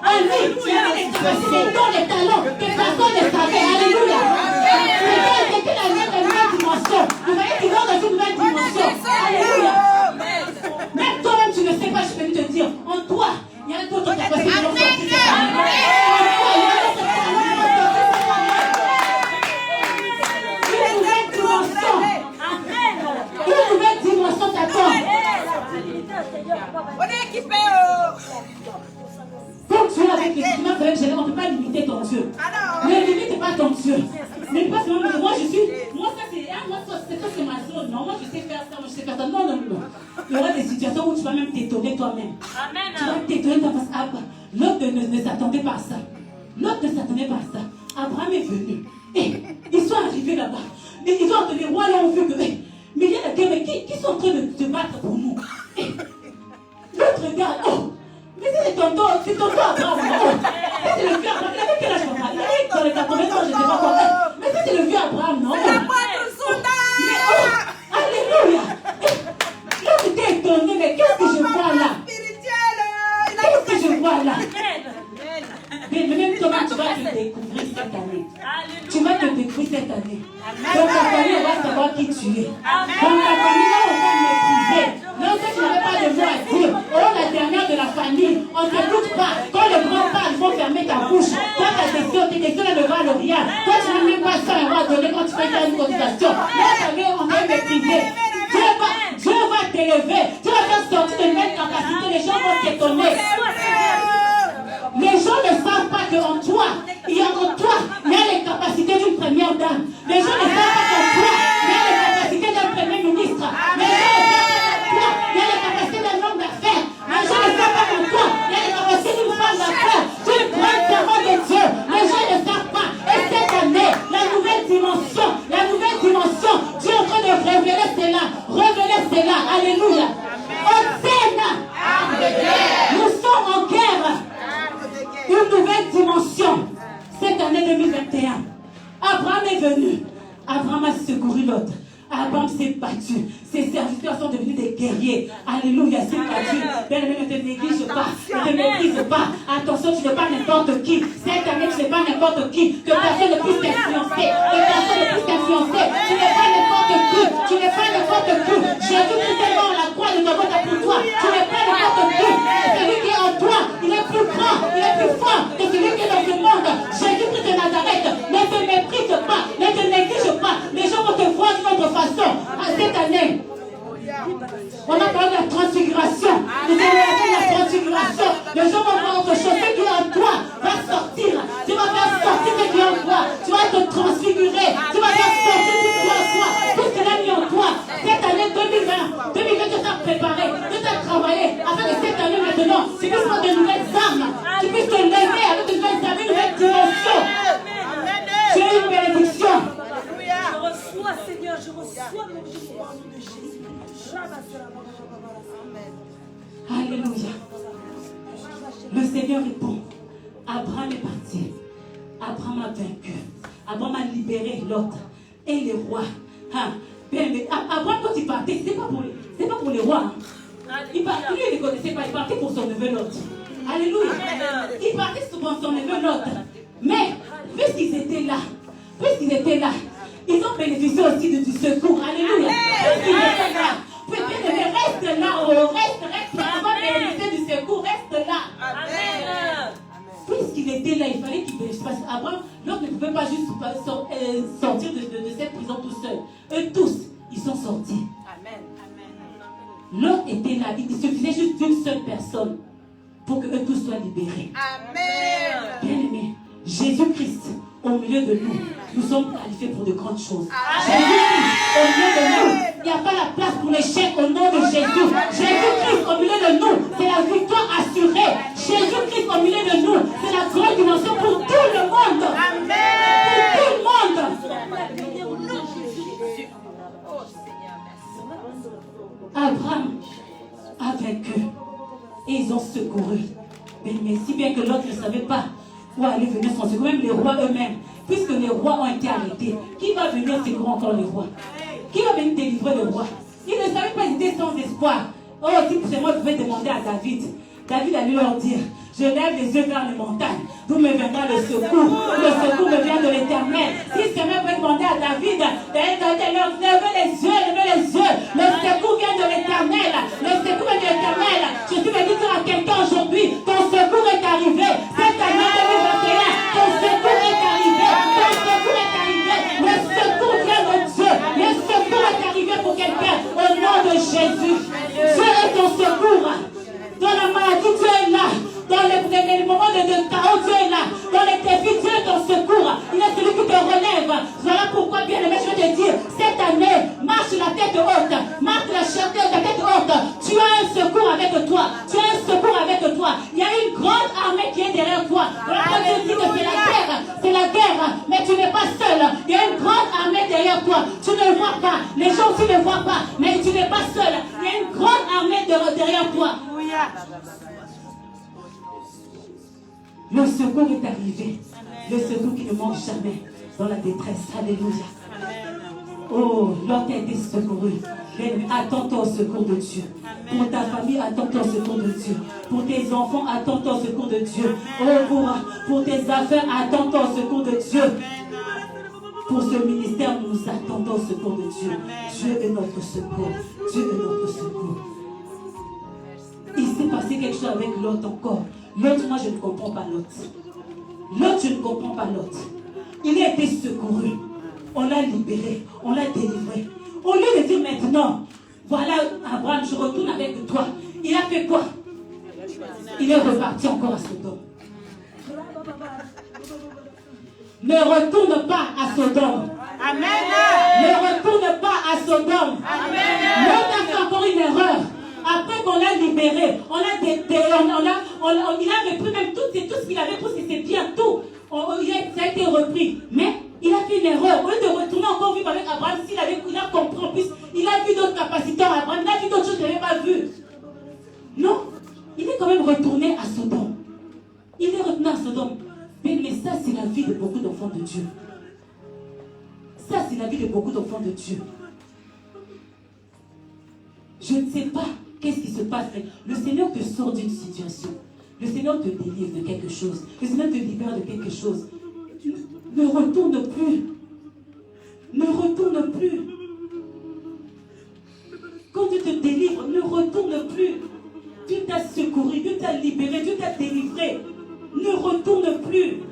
Alléluia. Dans les talents que personne ne savait. Alléluia. C'était la nouvelle dimension. Vous voyez qu'il va dans une nouvelle dimension. Alléluia. Même toi-même, tu ne sais pas, je peux te dire. En toi, il y a d'autres capacités. En toi, il y a d'autres talents. Une nouvelle dimension t'attend. On est équipé. Donc tu es avec les humains, on ne peut pas limiter ton Dieu. Ne limite pas ton Dieu. Mais pas seulement moi je suis. Moi c'est ma zone. Non, moi je sais faire ça, moi je sais faire ça. Non. Il y aura des situations où tu vas même t'étonner toi-même. Tu vas t'étonner toi-même parce que l'autre ne s'attendait pas à ça. L'autre ne s'attendait pas à ça. Abraham est venu. Et ils sont arrivés là-bas. Et ils ont les rois là ont vu que. Mais il y a la guerre, mais qui sont en train de se battre pour nous? L'autre regarde. Mais c'est tonton Abraham. C'est le vieux Abraham. Il avait quel âge Abraham? Il avait dans les 80 ans, je ne sais pas quoi. Mais c'est le vieux Abraham, non? Alléluia. Là, j'étais étonné, mais qu'est-ce que je vois là? Qu'est-ce que je vois là? Mais même toi, tu vas te découvrir cette année. Tu vas te découvrir cette année. Dans ta famille, on va savoir qui tu es. Dans ta famille, là, on va mépriser. Non, tu n'avais pas de mots à dire. Oh, la dernière de la famille, on ne t'écoute pas. Quand le grand parle, il faut fermer ta bouche. Toi, ta question, tes questions ne valent rien. Toi, tu n'as même pas ça à donner quand tu fais une cotisation. Là, on va mépriser. Dieu va t'élever. Tu vas faire sortir de nouvelles capacités. Les gens vont t'étonner. Les gens ne savent pas qu'en toi, il y a les capacités d'une première dame. Les gens ne savent pas qu'en toi, il y a les capacités d'un premier ministre. Les gens ne savent pas qu'en toi, il y a les capacités d'un homme d'affaires. Les gens ne savent pas qu'en toi, il y a les capacités d'une femme d'affaires. Tu es le grand servant de Dieu. Les gens ne savent pas. Et cette année, la nouvelle dimension, Dieu est en train de révéler cela. Alléluia. Nous sommes en guerre. Une nouvelle dimension. Cette année 2021. Abraham est venu. Abraham a secouru l'autre. Abraham s'est battu. Ses serviteurs sont devenus des guerriers. Alléluia, s'est battu. Bien-aimé, ne te néglige pas. Ne te méprise pas. Attention, tu n'es pas n'importe qui. Cette année, tu n'es pas n'importe qui. Que personne ne puisse t'influencer. Tu n'es pas n'importe qui. Jésus-Christ est mort à la croix de Golgotha pour toi. Tu n'es pas n'importe qui. Celui qui est en toi, il est plus grand, il est plus fort que celui qui est dans ce monde. Jésus-Christ de Nazareth, ne te méprise pas, ne te néglige pas. Les gens vont te voir d'une autre façon. Cette année, on a parlé de la transfiguration. Les gens vont voir autre chose. Ce qui est en toi va sortir. Tu vas faire sortir ce qui est en toi. Tu vas te transfigurer. Tu vas faire sortir tout ce qui est en toi. Tout ce qui est mis en toi. Cette année 2020, tu t'as préparé, tu t'as travaillé afin que cette année maintenant, tu puisses prendre de nouvelles armes. Tu puisses te lever avec de nouvelles armes, une nouvelle dimension. Tu as une bénédiction. Je reçois, Seigneur, je reçois mon Dieu. Alléluia. Le Seigneur répond. Abraham est parti. Abraham a vaincu. Abraham a libéré l'autre. Et les rois. Abraham, quand il partait, ce n'est pas pour les rois. Lui, il ne connaissait pas. Il partait pour son neveu l'autre. Alléluia. Il partait pour son neveu l'autre. Mais, puisqu'ils étaient là, ils ont bénéficié aussi du secours. Alléluia. Puisqu'ils étaient là. Reste là. Reste. On va bénéficier du secours. Reste là. Amen. Puisqu'il était là, il fallait qu'il bénéficie. Parce qu'Abraham, l'autre ne pouvait pas juste sortir de cette prison tout seul. Eux tous, ils sont sortis. Amen. L'autre était là. Il suffisait juste d'une seule personne pour que eux tous soient libérés. Amen. Bien-aimés, Jésus-Christ, au milieu de nous sommes qualifiés pour de grandes choses. Amen. Jésus-Christ, au milieu de nous, il n'y a pas la place pour l'échec au nom de Jésus. Jésus-Christ, au milieu de nous, c'est la victoire assurée. Jésus-Christ, au milieu de nous, c'est la grande dimension pour tout le monde. Amen. Pour tout le monde. Abraham a vaincu et ils ont secouru. Mais si bien que l'autre ne savait pas où aller venir son secours, même les rois eux-mêmes, puisque les rois ont été arrêtés, qui va venir secourir encore les rois? Qui va venir délivrer les rois? Ils ne savaient pas, ils étaient sans espoir. Oh, si c'est moi, je vais demander à David. David allait leur dire, je lève les yeux vers les montagnes, d'où me viendra le secours. Le secours me vient de l'Éternel. Si c'est moi, je vais demander à David, levez les yeux. Le secours vient de l'Éternel. Le secours vient de l'Éternel. Je suis venu dire à quelqu'un aujourd'hui, ton secours est arrivé. Cette année 2021, ton secours est arrivé. Ton secours est arrivé. Le secours vient de Dieu. Le secours est arrivé pour quelqu'un. Au nom de Jésus. Dieu est ton secours. Dans la maladie, Dieu est là. Dans les moments de chaos, Dieu est là. Dans les défis, Dieu est ton secours. Il est celui qui te relève. Voilà pourquoi, bien aimé, je vais te dire, cette année, marche la tête haute. Marche la tête haute. Tu as un secours avec toi. Tu as un secours avec toi. Il y a une grande armée qui est derrière toi. Voilà pourquoi Dieu dit que c'est la guerre. C'est la guerre. Mais tu n'es pas seul. Il y a une grande armée derrière toi. Tu ne le vois pas. Les gens aussi ne le voient pas. Mais tu n'es pas seul. Il y a une grande armée derrière toi. Le secours est arrivé. Le secours qui ne manque jamais dans la détresse. Alléluia. Oh, l'autre a été secouru. Attends-toi au secours de Dieu. Pour ta famille, attends-toi au secours de Dieu. Pour tes enfants, attends-toi au secours de Dieu. Oh, pour tes affaires, attends-toi au secours de Dieu. Pour ce ministère, nous nous attendons au secours de Dieu. Dieu est notre secours. Dieu est notre secours. Il s'est passé quelque chose avec l'autre encore. L'autre, moi, je ne comprends pas l'autre. L'autre, je ne comprends pas l'autre. Il a été secouru. On l'a libéré. On l'a délivré. Au lieu de dire maintenant, voilà, Abraham, je retourne avec toi. Il a fait quoi? Il est reparti encore à Sodome. Ne retourne pas à Sodome. Amen. Ne retourne pas à Sodome. Amen. L'autre a fait encore une erreur. Après qu'on l'a libéré, il a repris même tout ce qu'il avait pris, c'était bien tout. Ça a été repris. Mais il a fait une erreur. Au lieu de retourner encore vivre avec Abraham, il a compris en plus, il a vu d'autres capacités en Abraham, il a vu d'autres choses qu'il n'avait pas vues. Non, il est quand même retourné à Sodome. Il est retourné à Sodome. Mais ça, c'est la vie de beaucoup d'enfants de Dieu. Ça, c'est la vie de beaucoup d'enfants de Dieu. Je ne sais pas qu'est-ce qui se passe. Le Seigneur te sort d'une situation. Le Seigneur te délivre de quelque chose. Le Seigneur te libère de quelque chose. Ne retourne plus. Ne retourne plus. Quand Dieu te délivre, ne retourne plus. Dieu t'a secouru, Dieu t'a libéré, Dieu t'a délivré. Ne retourne plus.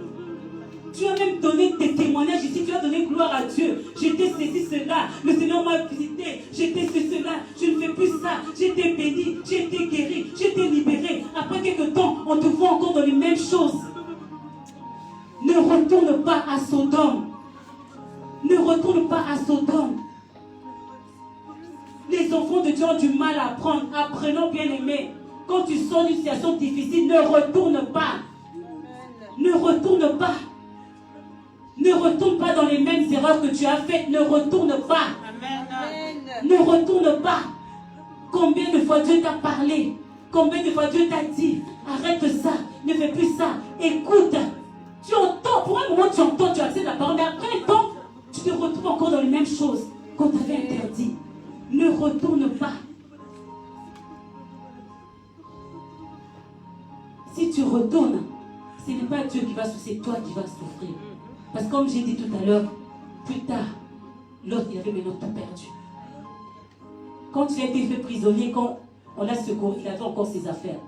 Tu as même donné tes témoignages ici, tu as donné gloire à Dieu. J'étais ceci, cela, le Seigneur m'a visité, j'étais cela, je ne fais plus ça, j'étais béni, j'ai été guéri, j'ai été libéré. Après quelques temps, on te voit encore dans les mêmes choses. Ne retourne pas à Sodome. Ne retourne pas à Sodome. Les enfants de Dieu ont du mal à apprendre. Apprenons, bien aimés. Quand tu sors d'une situation difficile, ne retourne pas. Ne retourne pas. Ne retourne pas dans les mêmes erreurs que tu as faites. Ne retourne pas. Amen. Ne retourne pas. Combien de fois Dieu t'a parlé? Combien de fois Dieu t'a dit, arrête ça, ne fais plus ça, écoute. Tu entends, pour un moment tu entends, tu acceptes la parole, mais après un temps, tu te retrouves encore dans les mêmes choses qu'on t'avait interdit. Ne retourne pas. Si tu retournes, ce n'est pas Dieu qui va souffrir, c'est toi qui vas souffrir. Parce que comme j'ai dit tout à l'heure, plus tard, l'autre il avait maintenant tout perdu. Quand il a été fait prisonnier, quand on l'a secouru, il avait encore ses affaires.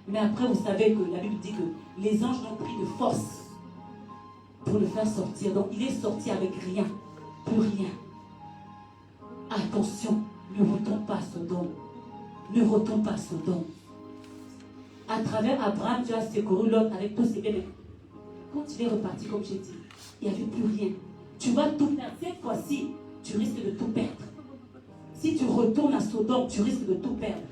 Mais après, vous savez que la Bible dit que les anges l'ont pris de force pour le faire sortir. Donc il est sorti avec rien, plus rien. Attention, ne retourne pas à Sodome. Ne retourne pas à Sodome. À travers Abraham, Dieu a secouru l'autre avec tous ses biens. Quand il est reparti, comme j'ai dit, il n'y avait plus rien. Tu vas tout perdre. Cette fois-ci, tu risques de tout perdre. Si tu retournes à Sodome, tu risques de tout perdre.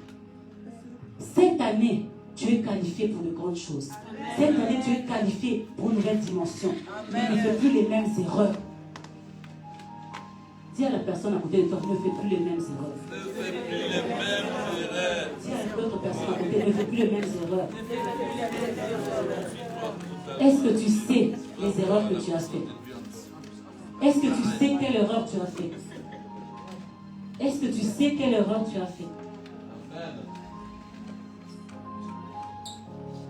Cette année, tu es qualifié pour de grandes choses. Cette année, tu es qualifié pour une nouvelle dimension. Mais ne fais plus les mêmes erreurs. Dis à la personne à côté de toi, ne fais plus les mêmes erreurs. Ne fais plus les mêmes erreurs. Dis à l'autre personne à côté, ne fais plus les mêmes erreurs. Est-ce que tu sais les erreurs que tu as faites? Est-ce que tu sais quelle erreur tu as faite? Est-ce que tu sais quelle erreur tu as faite?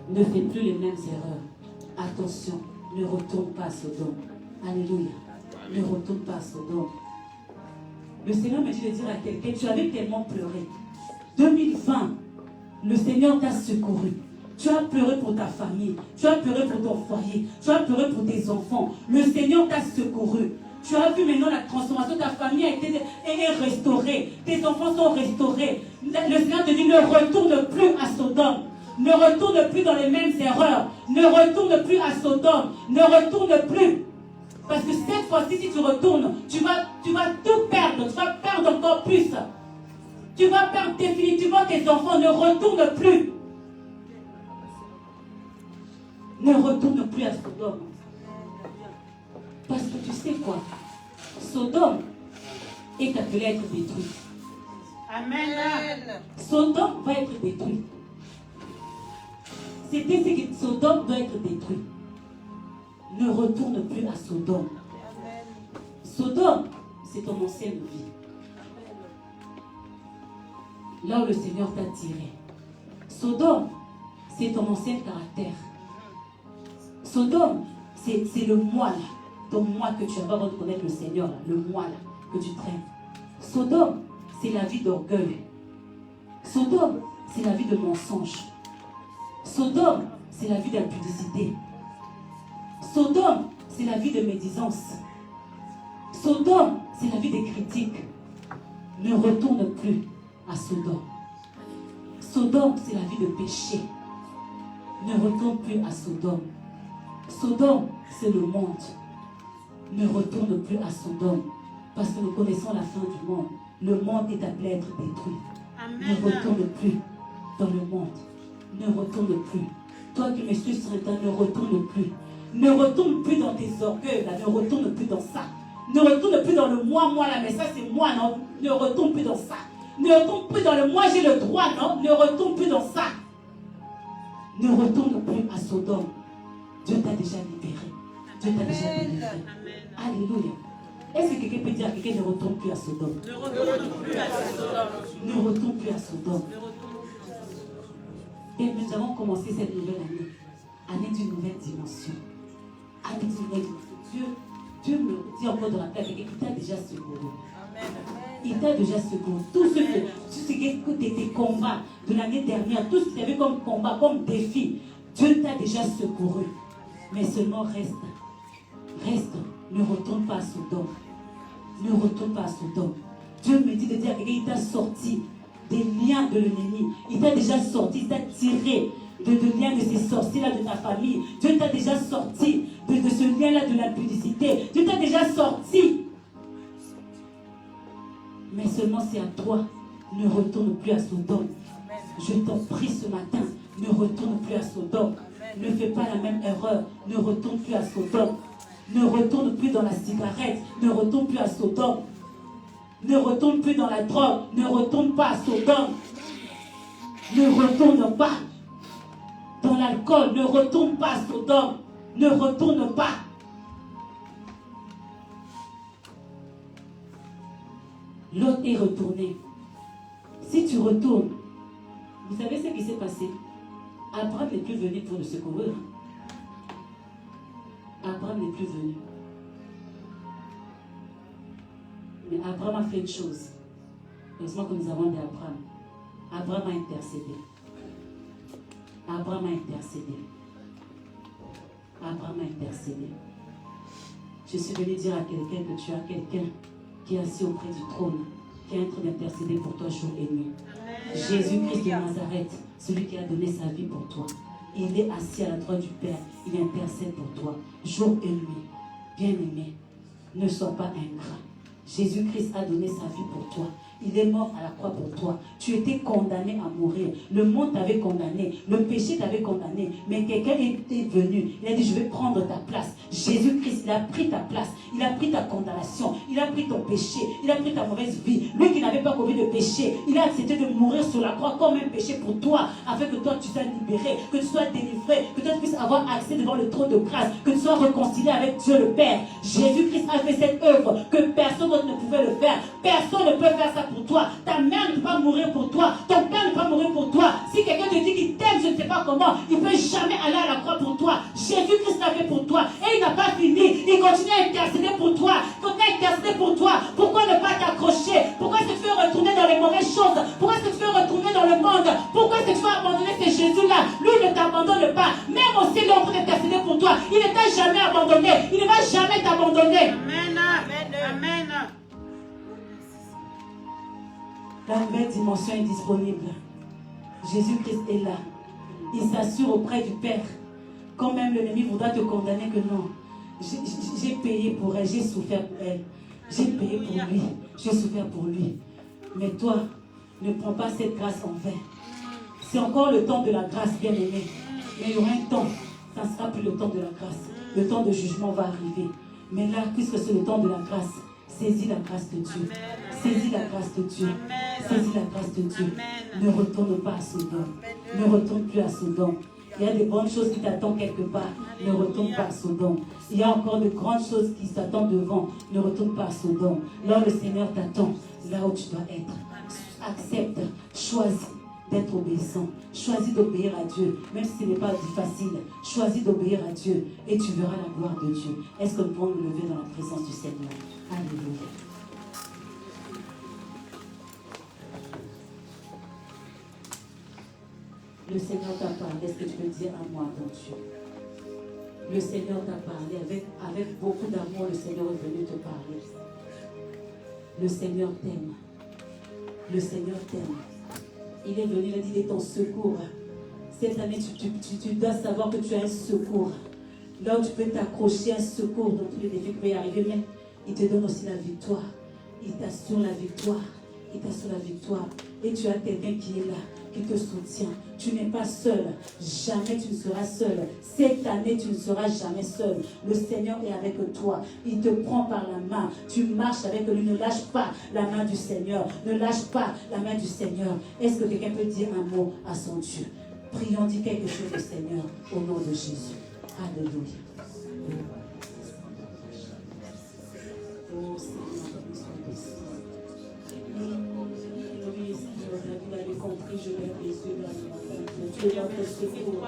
Ne fais plus les mêmes erreurs. Attention, ne retourne pas à Sodome. Alléluia. Ne retourne pas à Sodome. Le Seigneur me dit de dire à quelqu'un, tu avais tellement pleuré. 2020, le Seigneur t'a secouru. Tu as pleuré pour ta famille. Tu as pleuré pour ton foyer. Tu as pleuré pour tes enfants. Le Seigneur t'a secouru. Tu as vu maintenant la transformation. Ta famille est restaurée. Tes enfants sont restaurés. Le Seigneur te dit, ne retourne plus à Sodome. Ne retourne plus dans les mêmes erreurs. Ne retourne plus à Sodome. Ne retourne plus. Parce que cette fois-ci, si tu retournes, tu vas tout perdre. Tu vas perdre encore plus. Tu vas perdre définitivement tes enfants. Ne retourne plus. Ne retourne plus à Sodome. Parce que tu sais quoi? Sodome est appelée à être détruite. Amen. Sodome va être détruite. C'était ce que Sodome doit être détruit. Ne retourne plus à Sodome. Sodome, c'est ton ancienne vie. Là où le Seigneur t'a tiré. Sodome, c'est ton ancien caractère. Sodome, c'est le moi là. Ton moi que tu as pas avant de connaître le Seigneur là. Le moi là que tu traînes. Sodome, c'est la vie d'orgueil. Sodome, c'est la vie de mensonge. Sodome, c'est la vie d'impudicité. Sodome, c'est la vie de médisance. Sodome, c'est la vie des critiques. Ne retourne plus à Sodome. Sodome, c'est la vie de péché. Ne retourne plus à Sodome. Sodome, c'est le monde. Ne retourne plus à Sodome. Parce que nous connaissons la fin du monde. Le monde est appelé à être détruit. Amen. Ne retourne plus dans le monde. Ne retourne plus. Toi qui me suis sur ne retourne plus. Ne retourne plus dans tes orgueils, là. Ne retourne plus dans ça. Ne retourne plus dans le moi, là, mais ça c'est moi, non. Ne retourne plus dans ça. Ne retourne plus dans le moi, j'ai le droit, non. Ne retourne plus dans ça. Ne retourne plus à Sodome. Dieu t'a déjà libéré. Dieu t'a déjà libéré. Alléluia. Est-ce que quelqu'un peut dire à quelqu'un ne retourne plus à Sodome? Ne retourne plus à Sodome. Ne retourne plus à Sodome. Et nous avons commencé cette nouvelle année. Année d'une nouvelle dimension. Année d'une nouvelle dimension. Dieu me dit encore de rappeler à quelqu'un qui t'a déjà secouru. Il t'a déjà secouru. Tout ce que tes combats de l'année dernière, tout ce que tu avais comme combat, comme défi, Dieu t'a déjà secouru. Mais seulement reste. Reste. Ne retourne pas à Sodome. Ne retourne pas à Sodome. Dieu me dit de dire à quelqu'un, il t'a sorti des liens de l'ennemi. Il t'a déjà sorti, il t'a tiré de liens de ces sorciers-là de ta famille. Dieu t'a déjà sorti de ce lien-là de l'impudicité. Dieu t'a déjà sorti. Mais seulement c'est à toi. Ne retourne plus à Sodome. Je t'en prie ce matin. Ne retourne plus à Sodome. Ne fais pas la même erreur. Ne retourne plus à Sodome. Ne retourne plus dans la cigarette. Ne retourne plus à Sodome. Ne retourne plus dans la drogue. Ne retourne pas à Sodome. Ne retourne pas dans l'alcool. Ne retourne pas à Sodome. Ne retourne pas. Lot est retourné. Si tu retournes, vous savez ce qui s'est passé? Abraham n'est plus venu pour le secourir. Abraham n'est plus venu. Mais Abraham a fait une chose. Heureusement que nous avons dit Abraham. Abraham a intercédé. Abraham a intercédé. Abraham a intercédé. Je suis venu dire à quelqu'un que tu as quelqu'un qui est assis auprès du trône, qui est en train d'intercéder pour toi jour et nuit. Jésus-Christ de Nazareth, celui qui a donné sa vie pour toi. Il est assis à la droite du Père. Il intercède pour toi jour et nuit. Bien-aimé, ne sois pas ingrat. Jésus-Christ a donné sa vie pour toi. Il est mort à la croix pour toi. Tu étais condamné à mourir. Le monde t'avait condamné. Le péché t'avait condamné. Mais quelqu'un est venu. Il a dit, je vais prendre ta place. Jésus-Christ, il a pris ta place. Il a pris ta condamnation. Il a pris ton péché. Il a pris ta mauvaise vie. Lui qui n'avait pas commis de péché, il a accepté de mourir sur la croix comme un péché pour toi, afin que toi tu sois libéré, que tu sois délivré, que toi tu puisses avoir accès devant le trône de grâce, que tu sois réconcilié avec Dieu le Père. Jésus-Christ a fait cette œuvre que personne d'autre ne pouvait le faire. Personne ne peut faire ça pour toi. Ta mère ne peut pas mourir pour toi. Ton père ne peut pas mourir pour toi. Si quelqu'un te dit qu'il t'aime, je ne sais pas comment, il ne peut jamais aller à la croix pour toi. Jésus-Christ l'a fait pour toi. Et il n'a pas fini. Il continue à intercéder pour toi. Il continue à intercéder pour toi. Pourquoi ne pas t'accrocher? Pourquoi est-ce que tu veux retourner dans les mauvaises choses? Pourquoi est-ce que tu veux retourner dans le monde? Pourquoi est-ce que tu veux abandonner ce Jésus-là? Lui ne t'abandonne pas. Même aussi, il est en train d'intercéder pour toi. Il ne t'a jamais abandonné. Il ne va jamais t'abandonner. Amen. Amen. La nouvelle dimension est disponible. Jésus-Christ est là. Il s'assure auprès du Père. Quand même l'ennemi voudra te condamner que non. J'ai payé pour elle, j'ai souffert pour elle. J'ai payé pour lui, j'ai souffert pour lui. Mais toi, ne prends pas cette grâce en vain. C'est encore le temps de la grâce, bien-aimé. Mais il y aura un temps, ça ne sera plus le temps de la grâce. Le temps de jugement va arriver. Mais là, puisque c'est le temps de la grâce, saisis la grâce de Dieu. Saisis la grâce de Dieu. Saisis la grâce de Dieu. Ne retourne pas à Sodome. Ne retourne plus à Sodome. Il y a des bonnes choses qui t'attendent quelque part. Ne retourne pas à Sodome. Il y a encore de grandes choses qui t'attendent devant. Ne retourne pas à Sodome. Là, le Seigneur t'attend. Là où tu dois être. Accepte. Choisis d'être obéissant. Choisis d'obéir à Dieu. Même si ce n'est pas facile. Choisis d'obéir à Dieu. Et tu verras la gloire de Dieu. Est-ce que nous pouvons nous lever dans la présence du Seigneur? Alléluia. Le Seigneur t'a parlé. Est-ce que tu peux dire à moi, ton Dieu? Le Seigneur t'a parlé. Avec beaucoup d'amour, le Seigneur est venu te parler. Le Seigneur t'aime. Le Seigneur t'aime. Il est venu, il a dit, il est ton secours. Cette année, tu dois savoir que tu as un secours. Là où tu peux t'accrocher, un secours dans tous les défis qui peuvent y arriver, mais il te donne aussi la victoire. Il t'assure la victoire. Il t'assure la victoire. Et tu as quelqu'un qui est là, qui te soutient. Tu n'es pas seul. Jamais tu ne seras seul. Cette année, tu ne seras jamais seul. Le Seigneur est avec toi. Il te prend par la main. Tu marches avec lui. Ne lâche pas la main du Seigneur. Ne lâche pas la main du Seigneur. Est-ce que quelqu'un peut dire un mot à son Dieu? Prions, dis quelque chose au Seigneur au nom de Jésus. Alléluia. Oh Seigneur, vous l'avez compris, je lève les yeux vers le matin. Tu es notre secours.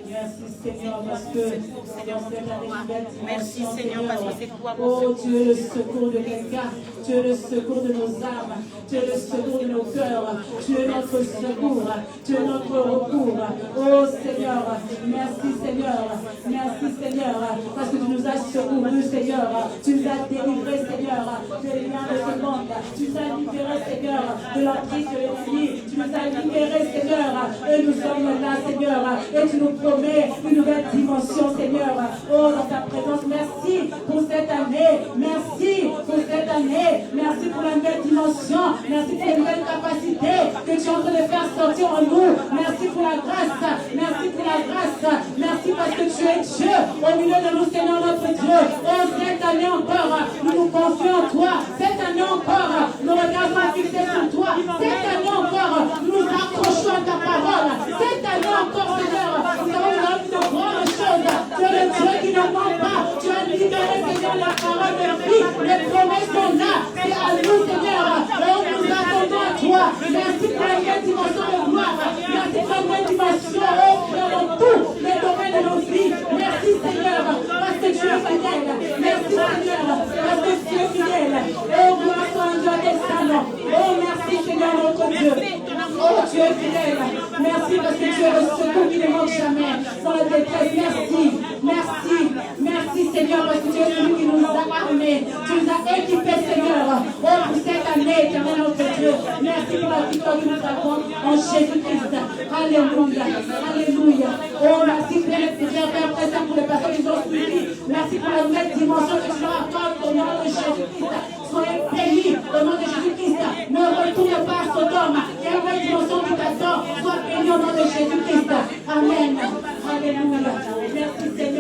Merci Seigneur, parce que Seigneur, cette année nouvelle dimension. Merci Seigneur, parce que c'est toi mon Oh, secours. tu es le secours de quelqu'un. Tu es le secours de nos âmes. Tu es le secours de nos cœurs. Tu es notre secours. Tu es notre recours. Oh Seigneur, merci Seigneur. Merci Seigneur, parce que tu nous as secourus Seigneur. Tu nous as délivrés Seigneur des liens de ce monde. Tu nous as libérés Seigneur de la prise de l'ennemi. Tu nous as libérés Seigneur. Et nous sommes là Seigneur. Et tu nous promets une nouvelle dimension Seigneur. Oh, dans ta présence, merci pour cette année. Merci pour cette année. Merci pour la nouvelle dimension. Merci pour les nouvelles capacités que tu es en train de faire sortir en nous. Merci pour la grâce. Merci pour la grâce. Merci parce que tu es Dieu au milieu de nous, Seigneur notre Dieu. Oh, cette année encore, nous nous confions en toi. Cette année encore, nous regardons fixés sur toi. Cette année encore, nous nous accrochons à ta es fidèle. Merci parce que tu es le secours qui ne manque jamais. Dans la détresse, merci. Merci. Merci Seigneur parce que tu es celui qui nous a armés. Tu nous as équipés Seigneur. Oh pour cette année, éternel notre Dieu. Merci pour la victoire que nous avons en Jésus-Christ. Alléluia. Alléluia. Oh merci Seigneur Père présent pour les personnes qui ont suivi. Merci pour la nouvelle dimension que tu leur accordes au nom de Jésus-Christ. Soyez bénis au nom de Jésus-Christ. Ne retourne pas à Sodome. Et la nouvelle dimension qui t'attend. Sois béni au nom de Jésus-Christ. Amen. Alléluia. Merci Seigneur.